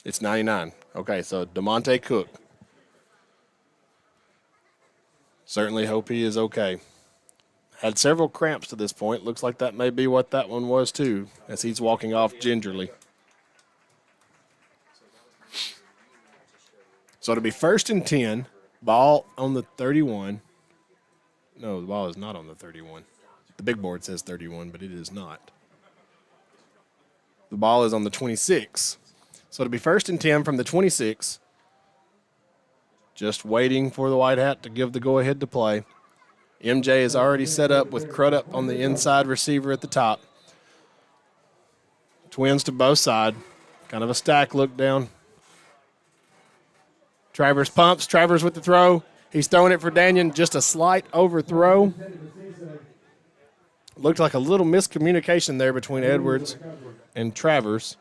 It's 99. Okay, so DeMonte Cook. Certainly hope he is okay. Had several cramps to this point. Looks like that may be what that one was too, as he's walking off gingerly. So it'll be 1st and 10. Ball on the 31. No, the ball is not on the 31. The big board says 31, but it is not. The ball is on the 26. So it'll be 1st and 10 from the 26. Just waiting for the white hat to give the go-ahead to play. MJ is already set up with Crudup on the inside receiver at the top. Twins to both sides. Kind of a stack look down. Travers pumps. Travers with the throw. He's throwing it for Daniel. Just a slight overthrow. Looked like a little miscommunication there between Edwards and Travers.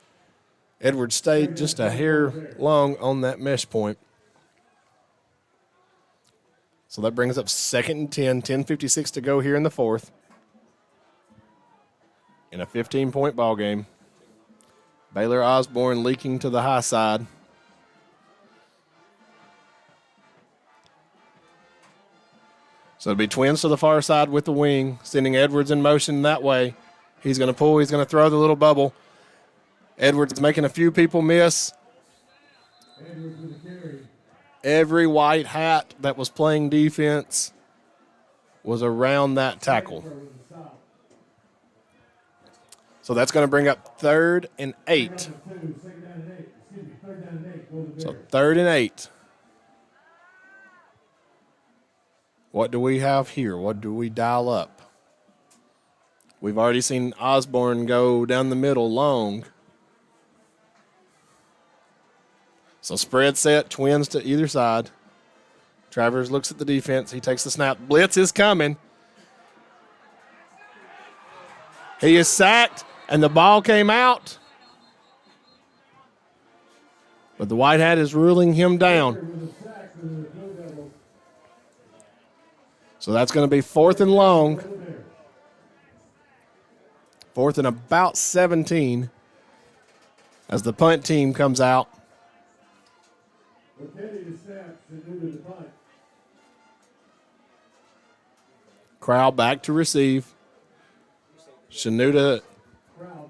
Edwards stayed just a hair long on that mesh point. So that brings up 2nd and 10, 10:56 to go here in the 4th. In a 15-point ball game. Baylor Osborne leaking to the high side. So it'll be Twins to the far side with the wing, sending Edwards in motion that way. He's going to pull. He's going to throw the little bubble. Edwards making a few people miss. Every white hat that was playing defense was around that tackle. So that's going to bring up 3rd and 8. So 3rd and 8. What do we have here? What do we dial up? We've already seen Osborne go down the middle long. So spread set, Twins to either side. Travers looks at the defense. He takes the snap. Blitz is coming. He is sacked, and the ball came out. But the white hat is ruling him down. So that's going to be 4th and long. 4th and about 17 as the punt team comes out. Crowd back to receive. Shanuda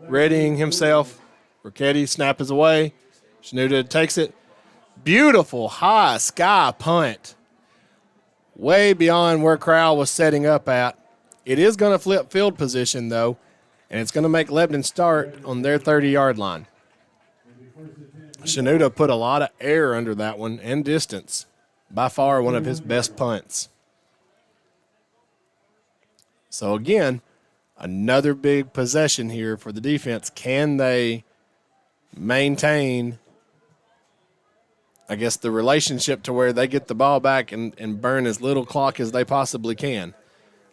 readying himself. Ricchetti snap is away. Shanuda takes it. Beautiful high sky punt. Way beyond where Crowell was setting up at. It is going to flip field position, though, and it's going to make Lebanon start on their 30-yard line. Shanuda put a lot of air under that one and distance. By far one of his best punts. So, again, another big possession here for the defense. Can they maintain, I guess, the relationship to where they get the ball back and burn as little clock as they possibly can?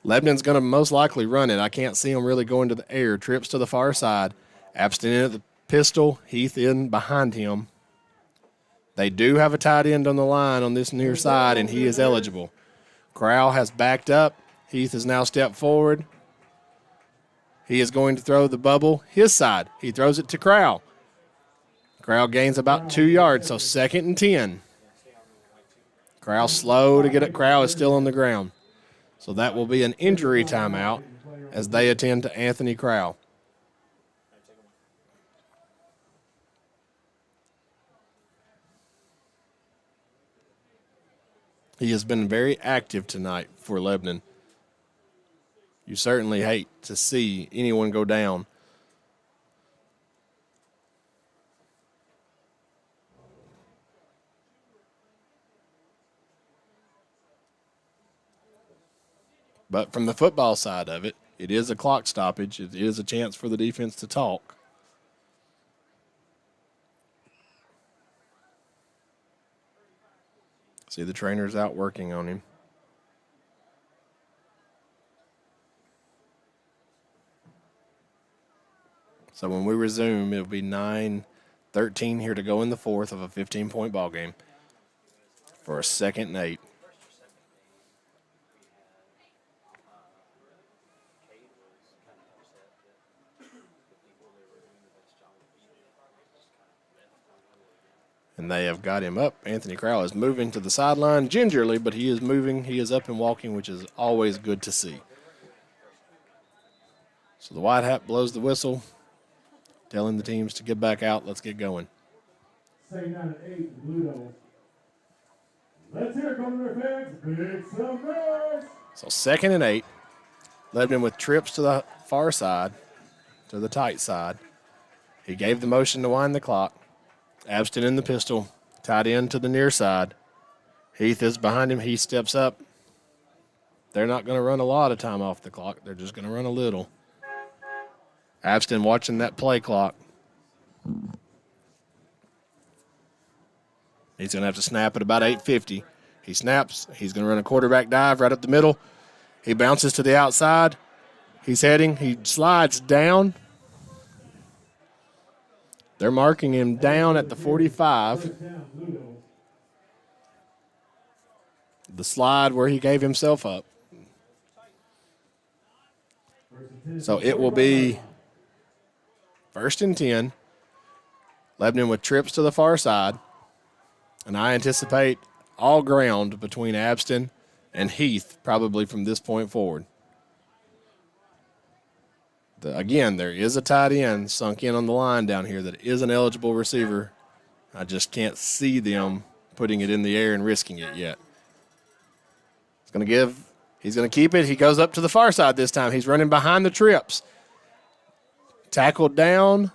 Lebanon's going to most likely run it. I can't see them really going to the air. Trips to the far side. Abstin in at the pistol. Heath in behind him. They do have a tight end on the line on this near side, and he is eligible. Crowell has backed up. Heath has now stepped forward. He is going to throw the bubble his side. He throws it to Crowell. Crowell gains about 2 yards, so 2nd and 10. Crowell slow to get it. Crowell is still on the ground. So that will be an injury timeout as they attend to Anthony Crowell. He has been very active tonight for Lebanon. You certainly hate to see anyone go down. But from the football side of it, it is a clock stoppage. It is a chance for the defense to talk. See the trainers out working on him. So when we resume, it'll be 9:13 here to go in the fourth of a 15-point ball game for a 2nd and 8. And they have got him up. Anthony Crowell is moving to the sideline gingerly, but he is moving. He is up and walking, which is always good to see. So the white hat blows the whistle, telling the teams to get back out. Let's get going. Second down and 8, Blue Devils. Let's hear it from their fans. Big some noise. So 2nd and 8. Lebanon with trips to the far side, to the tight side. He gave the motion to wind the clock. Abston in the pistol, tied in to the near side. Heath is behind him. He steps up. They're not going to run a lot of time off the clock. They're just going to run a little. Abston watching that play clock. He's going to have to snap at about 8:50. He snaps. He's going to run a quarterback dive right up the middle. He bounces to the outside. He's heading. He slides down. They're marking him down at the 45. The slide where he gave himself up. So it will be 1st and 10. Lebanon with trips to the far side. And I anticipate all ground between Abston and Heath probably from this point forward. Again, there is a tight end sunk in on the line down here that is an eligible receiver. I just can't see them putting it in the air and risking it yet. He's going to keep it. He goes up to the far side this time. He's running behind the trips. Tackled down.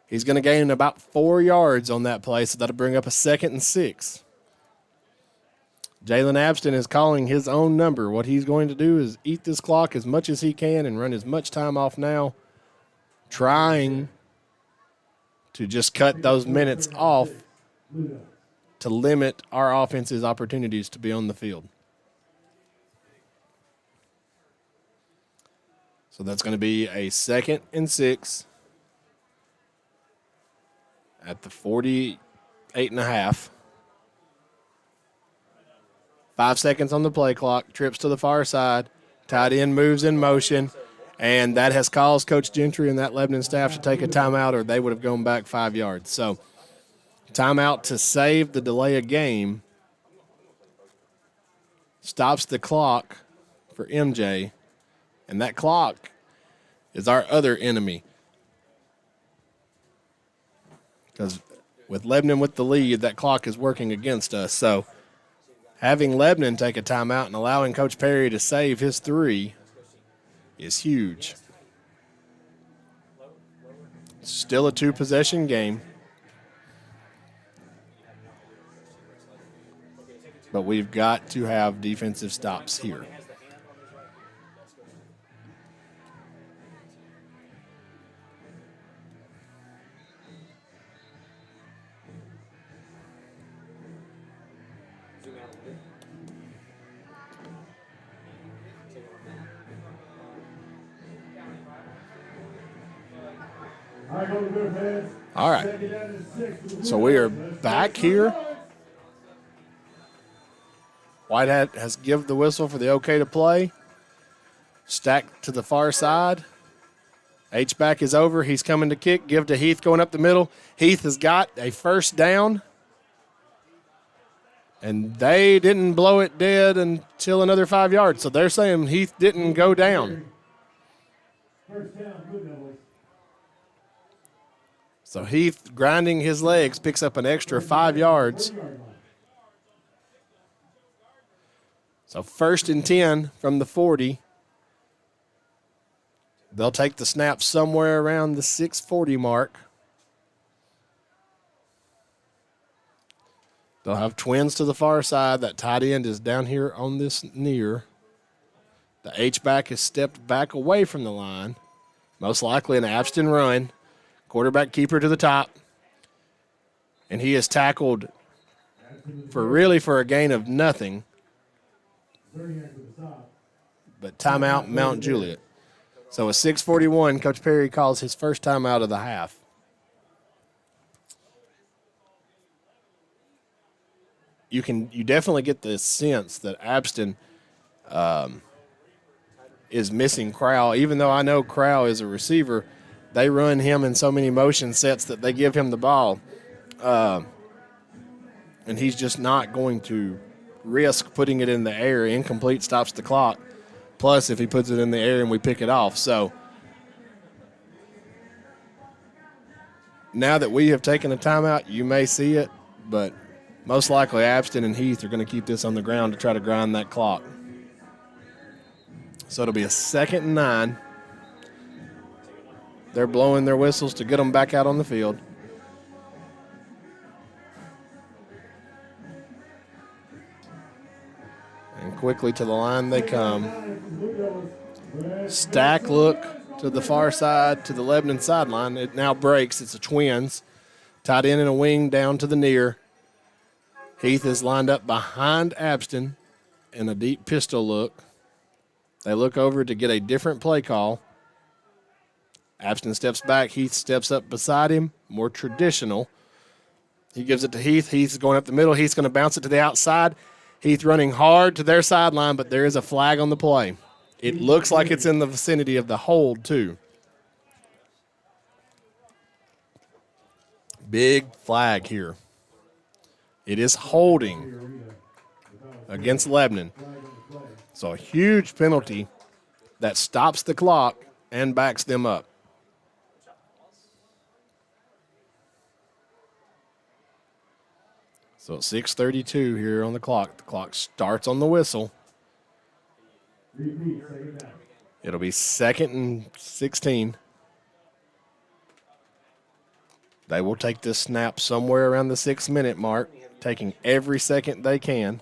He's going to gain about 4 yards on that play, so that'll bring up a 2nd and 6. Jalen Abston is calling his own number. What he's going to do is eat this clock as much as he can and run as much time off now, trying to just cut those minutes off to limit our offense's opportunities to be on the field. So that's going to be a 2nd and 6 at the 48.5. 5 seconds on the play clock, trips to the far side, tight end moves in motion, and that has caused Coach Gentry and that Lebanon staff to take a timeout or they would have gone back 5 yards. So timeout to save the delay of game, stops the clock for MJ, and that clock is our other enemy. Because with Lebanon with the lead, that clock is working against us. So having Lebanon take a timeout and allowing Coach Perry to save his 3 is huge. Still a 2-possession game. But we've got to have defensive stops here. All right. So we are back here. Whitehead has given the whistle for the okay to play. Stack to the far side. H-back is over. He's coming to kick. Give to Heath going up the middle. Heath has got a 1st down. And they didn't blow it dead until another 5 yards. So they're saying Heath didn't go down. 1st down, Blue Devils. So Heath, grinding his legs, picks up an extra 5 yards. So 1st and 10 from the 40. They'll take the snap somewhere around the 6:40 mark. They'll have twins to the far side. That tight end is down here on this near. The H-back has stepped back away from the line. Most likely an Abston run. Quarterback keeper to the top. And he is tackled for a gain of nothing. But timeout, Mount Juliet. So a 6:41, Coach Perry calls his first timeout of the half. You definitely get the sense that Abston is missing Crowell. Even though I know Crowell is a receiver, they run him in so many motion sets that they give him the ball. And he's just not going to risk putting it in the air. Incomplete stops the clock. Plus, if he puts it in the air and we pick it off. So now that we have taken a timeout, you may see it, but most likely Abston and Heath are going to keep this on the ground to try to grind that clock. So it'll be a 2nd and 9. They're blowing their whistles to get them back out on the field. And quickly to the line they come. Stack look to the far side, to the Lebanon sideline. It now breaks. It's a twins. Tight end and a wing down to the near. Heath is lined up behind Abston in a deep pistol look. They look over to get a different play call. Abston steps back. Heath steps up beside him. More traditional. He gives it to Heath. Heath's going up the middle. Heath's going to bounce it to the outside. Heath running hard to their sideline, but there is a flag on the play. It looks like it's in the vicinity of the hold, too. Big flag here. It is holding against Lebanon. So a huge penalty that stops the clock and backs them up. So it's 6:32 here on the clock. The clock starts on the whistle. It'll be 2nd and 16. They will take this snap somewhere around the 6-minute mark, taking every second they can.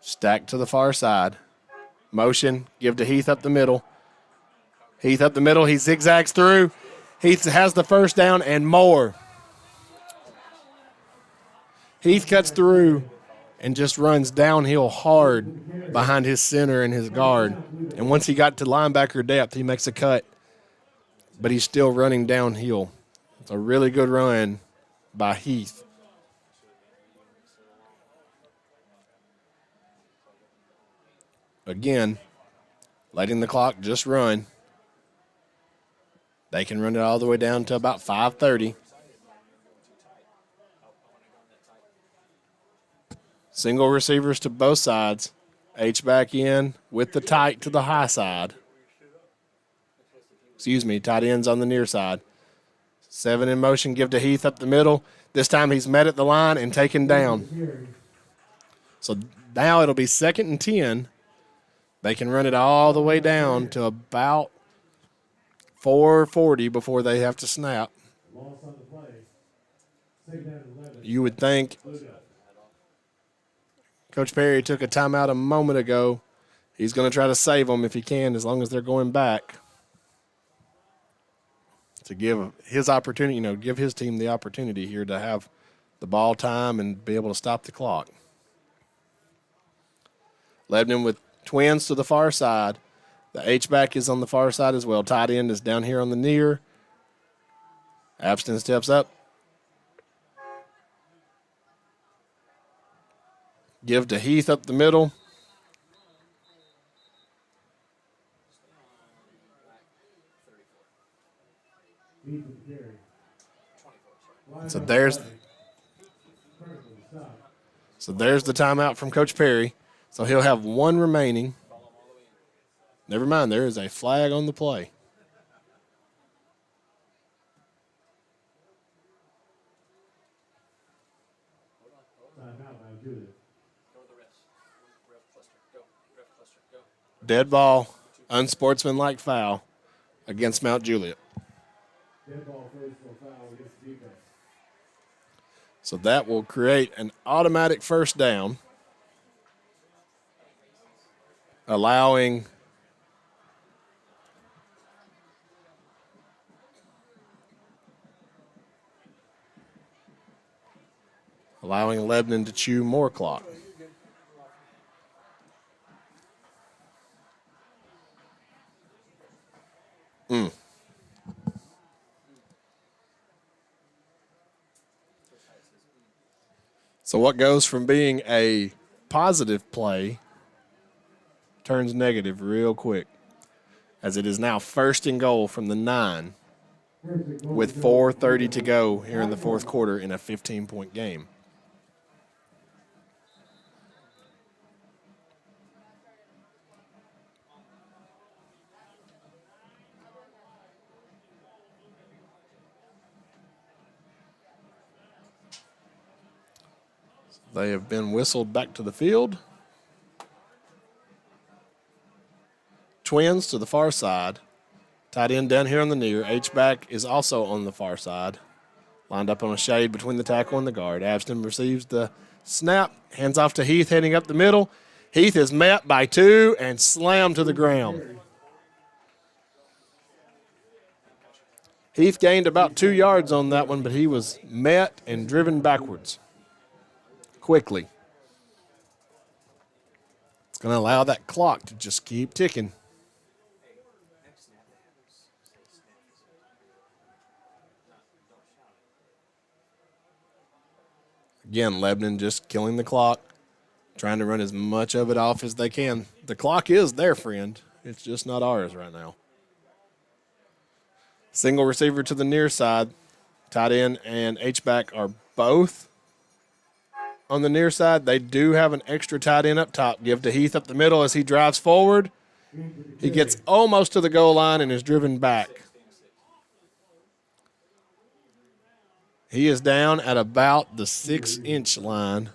Stack to the far side. Motion, give to Heath up the middle. Heath up the middle, he zigzags through. Heath has the first down and more. Heath cuts through and just runs downhill hard behind his center and his guard. And once he got to linebacker depth, he makes a cut. But he's still running downhill. It's a really good run by Heath. Again, letting the clock just run. They can run it all the way down to about 5:30. Single receivers to both sides. H back in with the tight to the high side. Tight ends on the near side. 7 in motion, give to Heath up the middle. This time he's met at the line and taken down. So now it'll be 2nd and 10. They can run it all the way down to about 4:40 before they have to snap. You would think Coach Perry took a timeout a moment ago. He's going to try to save them if he can, as long as they're going back, to give his opportunity, give his team the opportunity here to have the ball time and be able to stop the clock. Lebanon with twins to the far side. The H-back is on the far side as well. Tight end is down here on the near. Abston steps up. Give to Heath up the middle. So there's the timeout from Coach Perry. So he'll have one remaining. Never mind, there is a flag on the play. dead ball, unsportsmanlike foul against Mount Juliet. Dead ball first for foul against the defense. So that will create an automatic first down, allowing Lebanon to chew more clock. So what goes from being a positive play turns negative real quick, as it is now first and goal from the 9 with 4:30 to go here in the fourth quarter in a 15-point game. They have been whistled back to the field. Twins to the far side. Tight end down here on the near. H-back is also on the far side. Lined up on a shade between the tackle and the guard. Abston receives the snap. Hands off to Heath heading up the middle. Heath is met by 2 and slammed to the ground. Heath gained about 2 yards on that one, but he was met and driven backwards quickly. It's going to allow that clock to just keep ticking. Again, Lebanon just killing the clock, trying to run as much of it off as they can. The clock is their friend. It's just not ours right now. Single receiver to the near side. Tight end and H-back are both on the near side. They do have an extra tight end up top. Give to Heath up the middle as he drives forward. He gets almost to the goal line and is driven back. He is down at about the 6-inch line,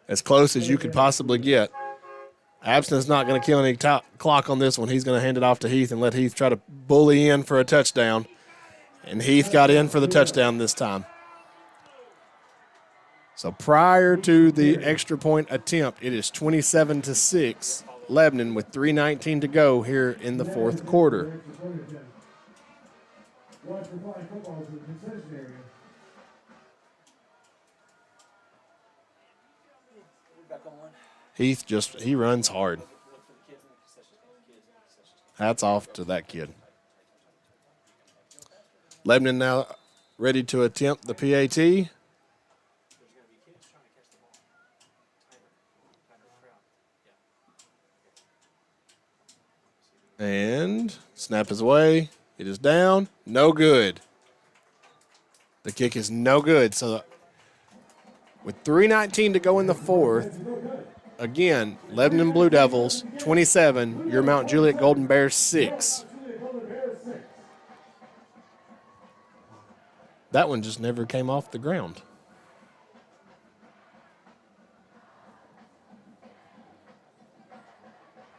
as close as you could possibly get. Abston's not going to kill any clock on this one. He's going to hand it off to Heath and let Heath try to bully in for a touchdown. And Heath got in for the touchdown this time. So prior to the extra point attempt, it is 27-6. Lebanon with 3:19 to go here in the fourth quarter. Watch for flying footballs in the concession area. Heath he runs hard. Hats off to that kid. Lebanon now ready to attempt the PAT. And snap is away. It is down. No good. The kick is no good. So with 3:19 to go in the fourth, again, Lebanon Blue Devils 27, your Mount Juliet Golden Bears 6. That one just never came off the ground.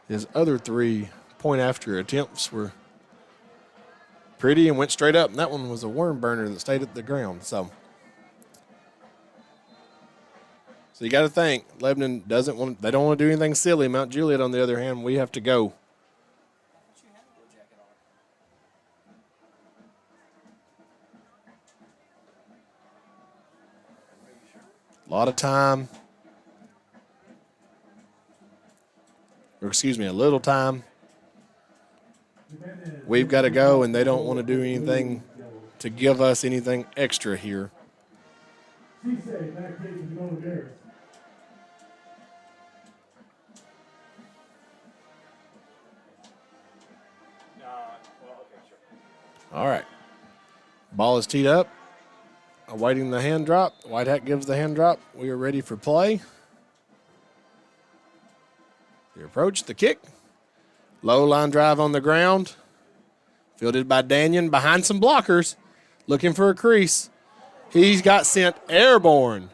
His other 3 point-after attempts were pretty and went straight up, and that one was a worm burner that stayed at the ground. So you got to think, Lebanon they don't want to do anything silly. Mount Juliet, on the other hand, we have to go. A lot of time. Or excuse me, a little time. We've got to go, and they don't want to do anything to give us anything extra here. All right. Ball is teed up. Awaiting the hand drop. White hat gives the hand drop. We are ready for play. The approach, the kick. Low line drive on the ground. Fielded by Daniel behind some blockers. Looking for a crease. He's got sent airborne.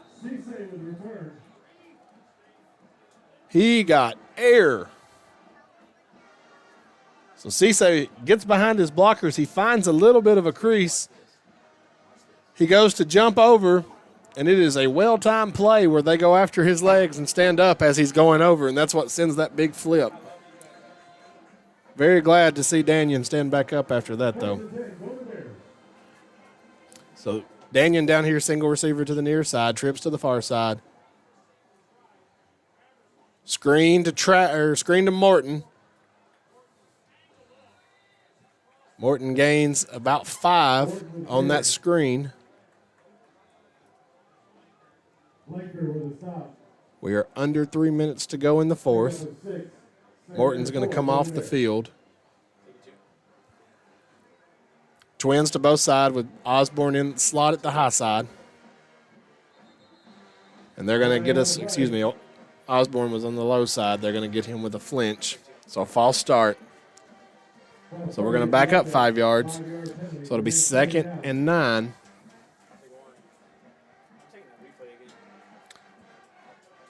He got air. So Cisse gets behind his blockers. He finds a little bit of a crease. He goes to jump over, and it is a well-timed play where they go after his legs and stand up as he's going over, and that's what sends that big flip. Very glad to see Daniel stand back up after that, though. So Daniel down here, single receiver to the near side, trips to the far side. Screen to Morton. Morton gains about 5 on that screen. We are under 3 minutes to go in the fourth. Morton's going to come off the field. Twins to both sides with Osborne in the slot at the high side. And they're going to get us, Osborne was on the low side. They're going to get him with a flinch. So a false start. So we're going to back up 5 yards. So it'll be 2nd and 9.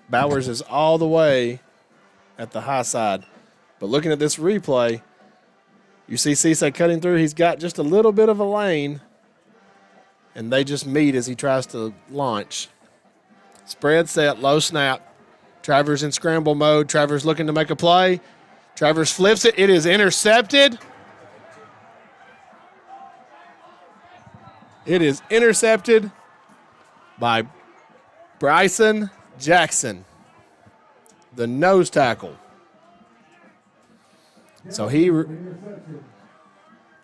Bowers is all the way at the high side. But looking at this replay, you see Cisse cutting through. He's got just a little bit of a lane, and they just meet as he tries to launch. Spread set, low snap. Travers in scramble mode. Travers looking to make a play. Travers flips it. It is intercepted. It is intercepted by Bryson Jackson, the nose tackle. So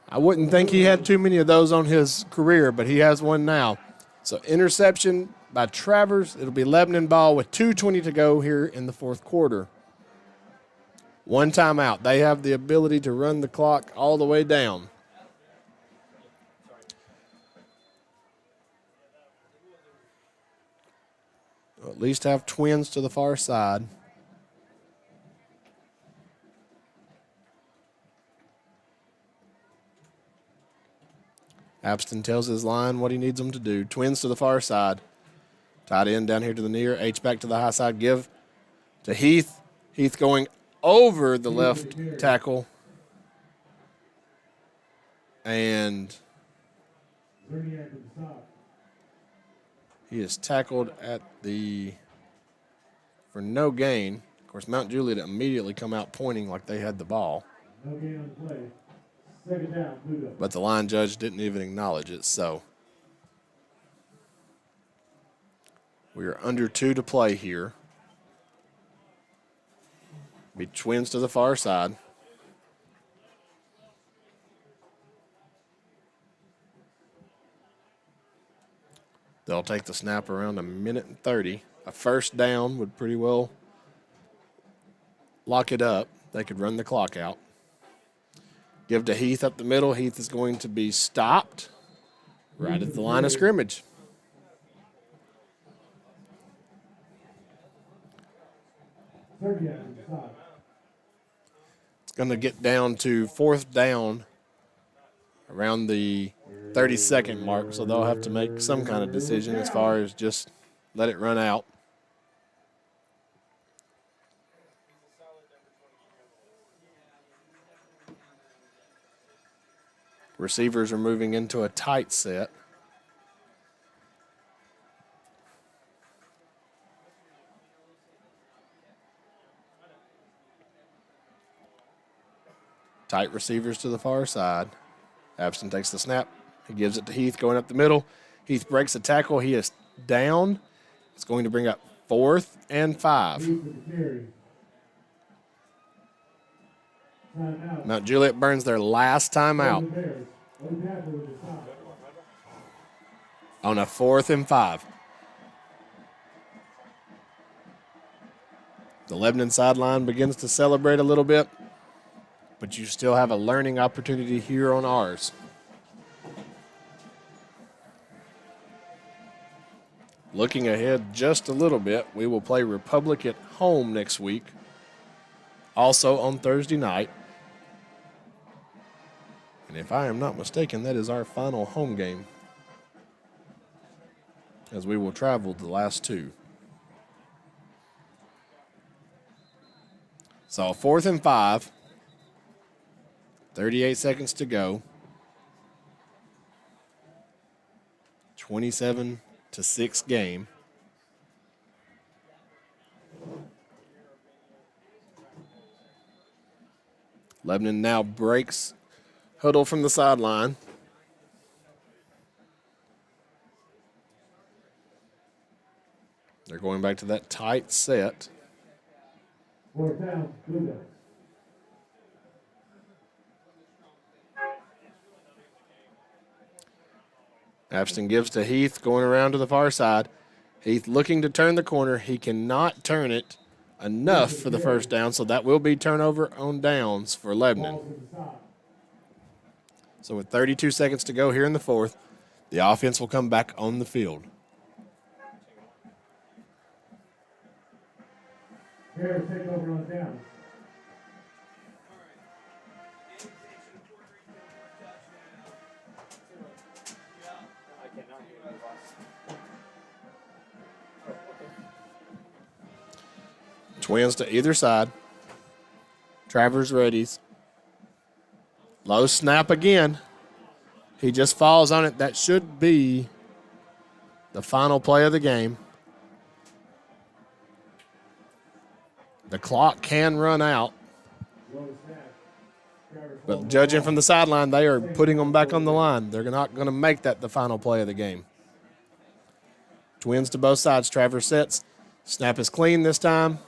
I wouldn't think he had too many of those on his career, but he has one now. So interception by Travers. It'll be Lebanon ball with 2:20 to go here in the fourth quarter. 1 timeout. They have the ability to run the clock all the way down. We'll at least have twins to the far side. Abston tells his line what he needs them to do. Twins to the far side. Tight end down here to the near. H back to the high side. Give to Heath. Heath going over the left tackle. And he is tackled for no gain. Of course, Mount Juliet immediately come out pointing like they had the ball. No gain on the play. 2nd down, Pluto. But the line judge didn't even acknowledge it, so we are under 2 to play here. Be twins to the far side. They'll take the snap around 1:30. A first down would pretty well lock it up. They could run the clock out. Give to Heath up the middle. Heath is going to be stopped right at the line of scrimmage. It's going to get down to 4th down around the 30-second mark, so they'll have to make some kind of decision as far as just let it run out. Receivers are moving into a tight set. Tight receivers to the far side. Abston takes the snap. He gives it to Heath going up the middle. Heath breaks the tackle. He is down. It's going to bring up 4th and 5. Mount Juliet burns their last timeout on a 4th and 5. The Lebanon sideline begins to celebrate a little bit, but you still have a learning opportunity here on ours. Looking ahead just a little bit, we will play Republic at home next week, also on Thursday night. And if I am not mistaken, that is our final home game, as we will travel the last 2. So 4th and 5. 38 seconds to go. 27-6 game. Lebanon now breaks huddle from the sideline. They're going back to that tight set. Fourth down, Juliet. Ashton gives to Heath going around to the far side. Heath looking to turn the corner. He cannot turn it enough for the first down, so that will be turnover on downs for Lebanon. So with 32 seconds to go here in the fourth, the offense will come back on the field. Bears take over on down. Twins to either side. Travers readies. Low snap again. He just falls on it. That should be the final play of the game. The clock can run out. But judging from the sideline, they are putting them back on the line. They're not going to make that the final play of the game. Twins to both sides. Travers sets. Snap is clean this time.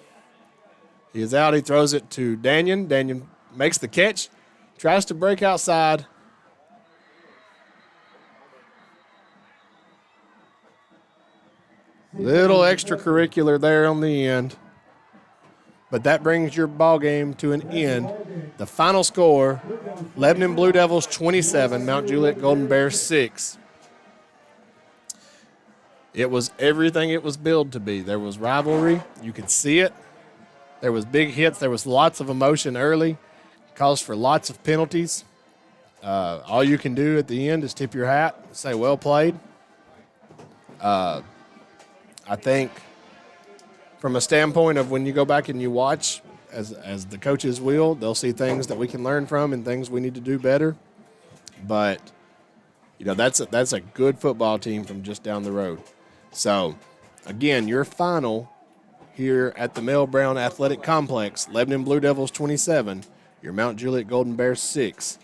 He is out. He throws it to Daniel. Daniel makes the catch. Tries to break outside. Little extracurricular there on the end. But that brings your ball game to an end. The final score, Lebanon Blue Devils 27, Mount Juliet Golden Bears 6. It was everything it was billed to be. There was rivalry. You could see it. There was big hits. There was lots of emotion early. Caused for lots of penalties. All you can do at the end is tip your hat, say well played. I think from a standpoint of when you go back and you watch, as the coaches will, they'll see things that we can learn from and things we need to do better. But, that's a good football team from just down the road. So, again, your final here at the Mel Brown Athletic Complex, Lebanon Blue Devils 27, your Mount Juliet Golden Bears 6.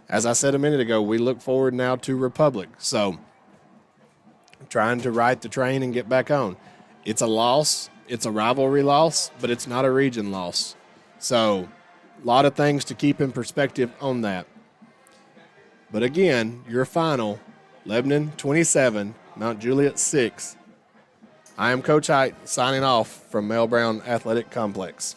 As I said a minute ago, we look forward now to Republic. So, trying to right the train and get back on. It's a loss. It's a rivalry loss, but it's not a region loss. So, a lot of things to keep in perspective on that. But again, your final, Lebanon 27, Mount Juliet 6. I am Coach Height signing off from Mel Brown Athletic Complex.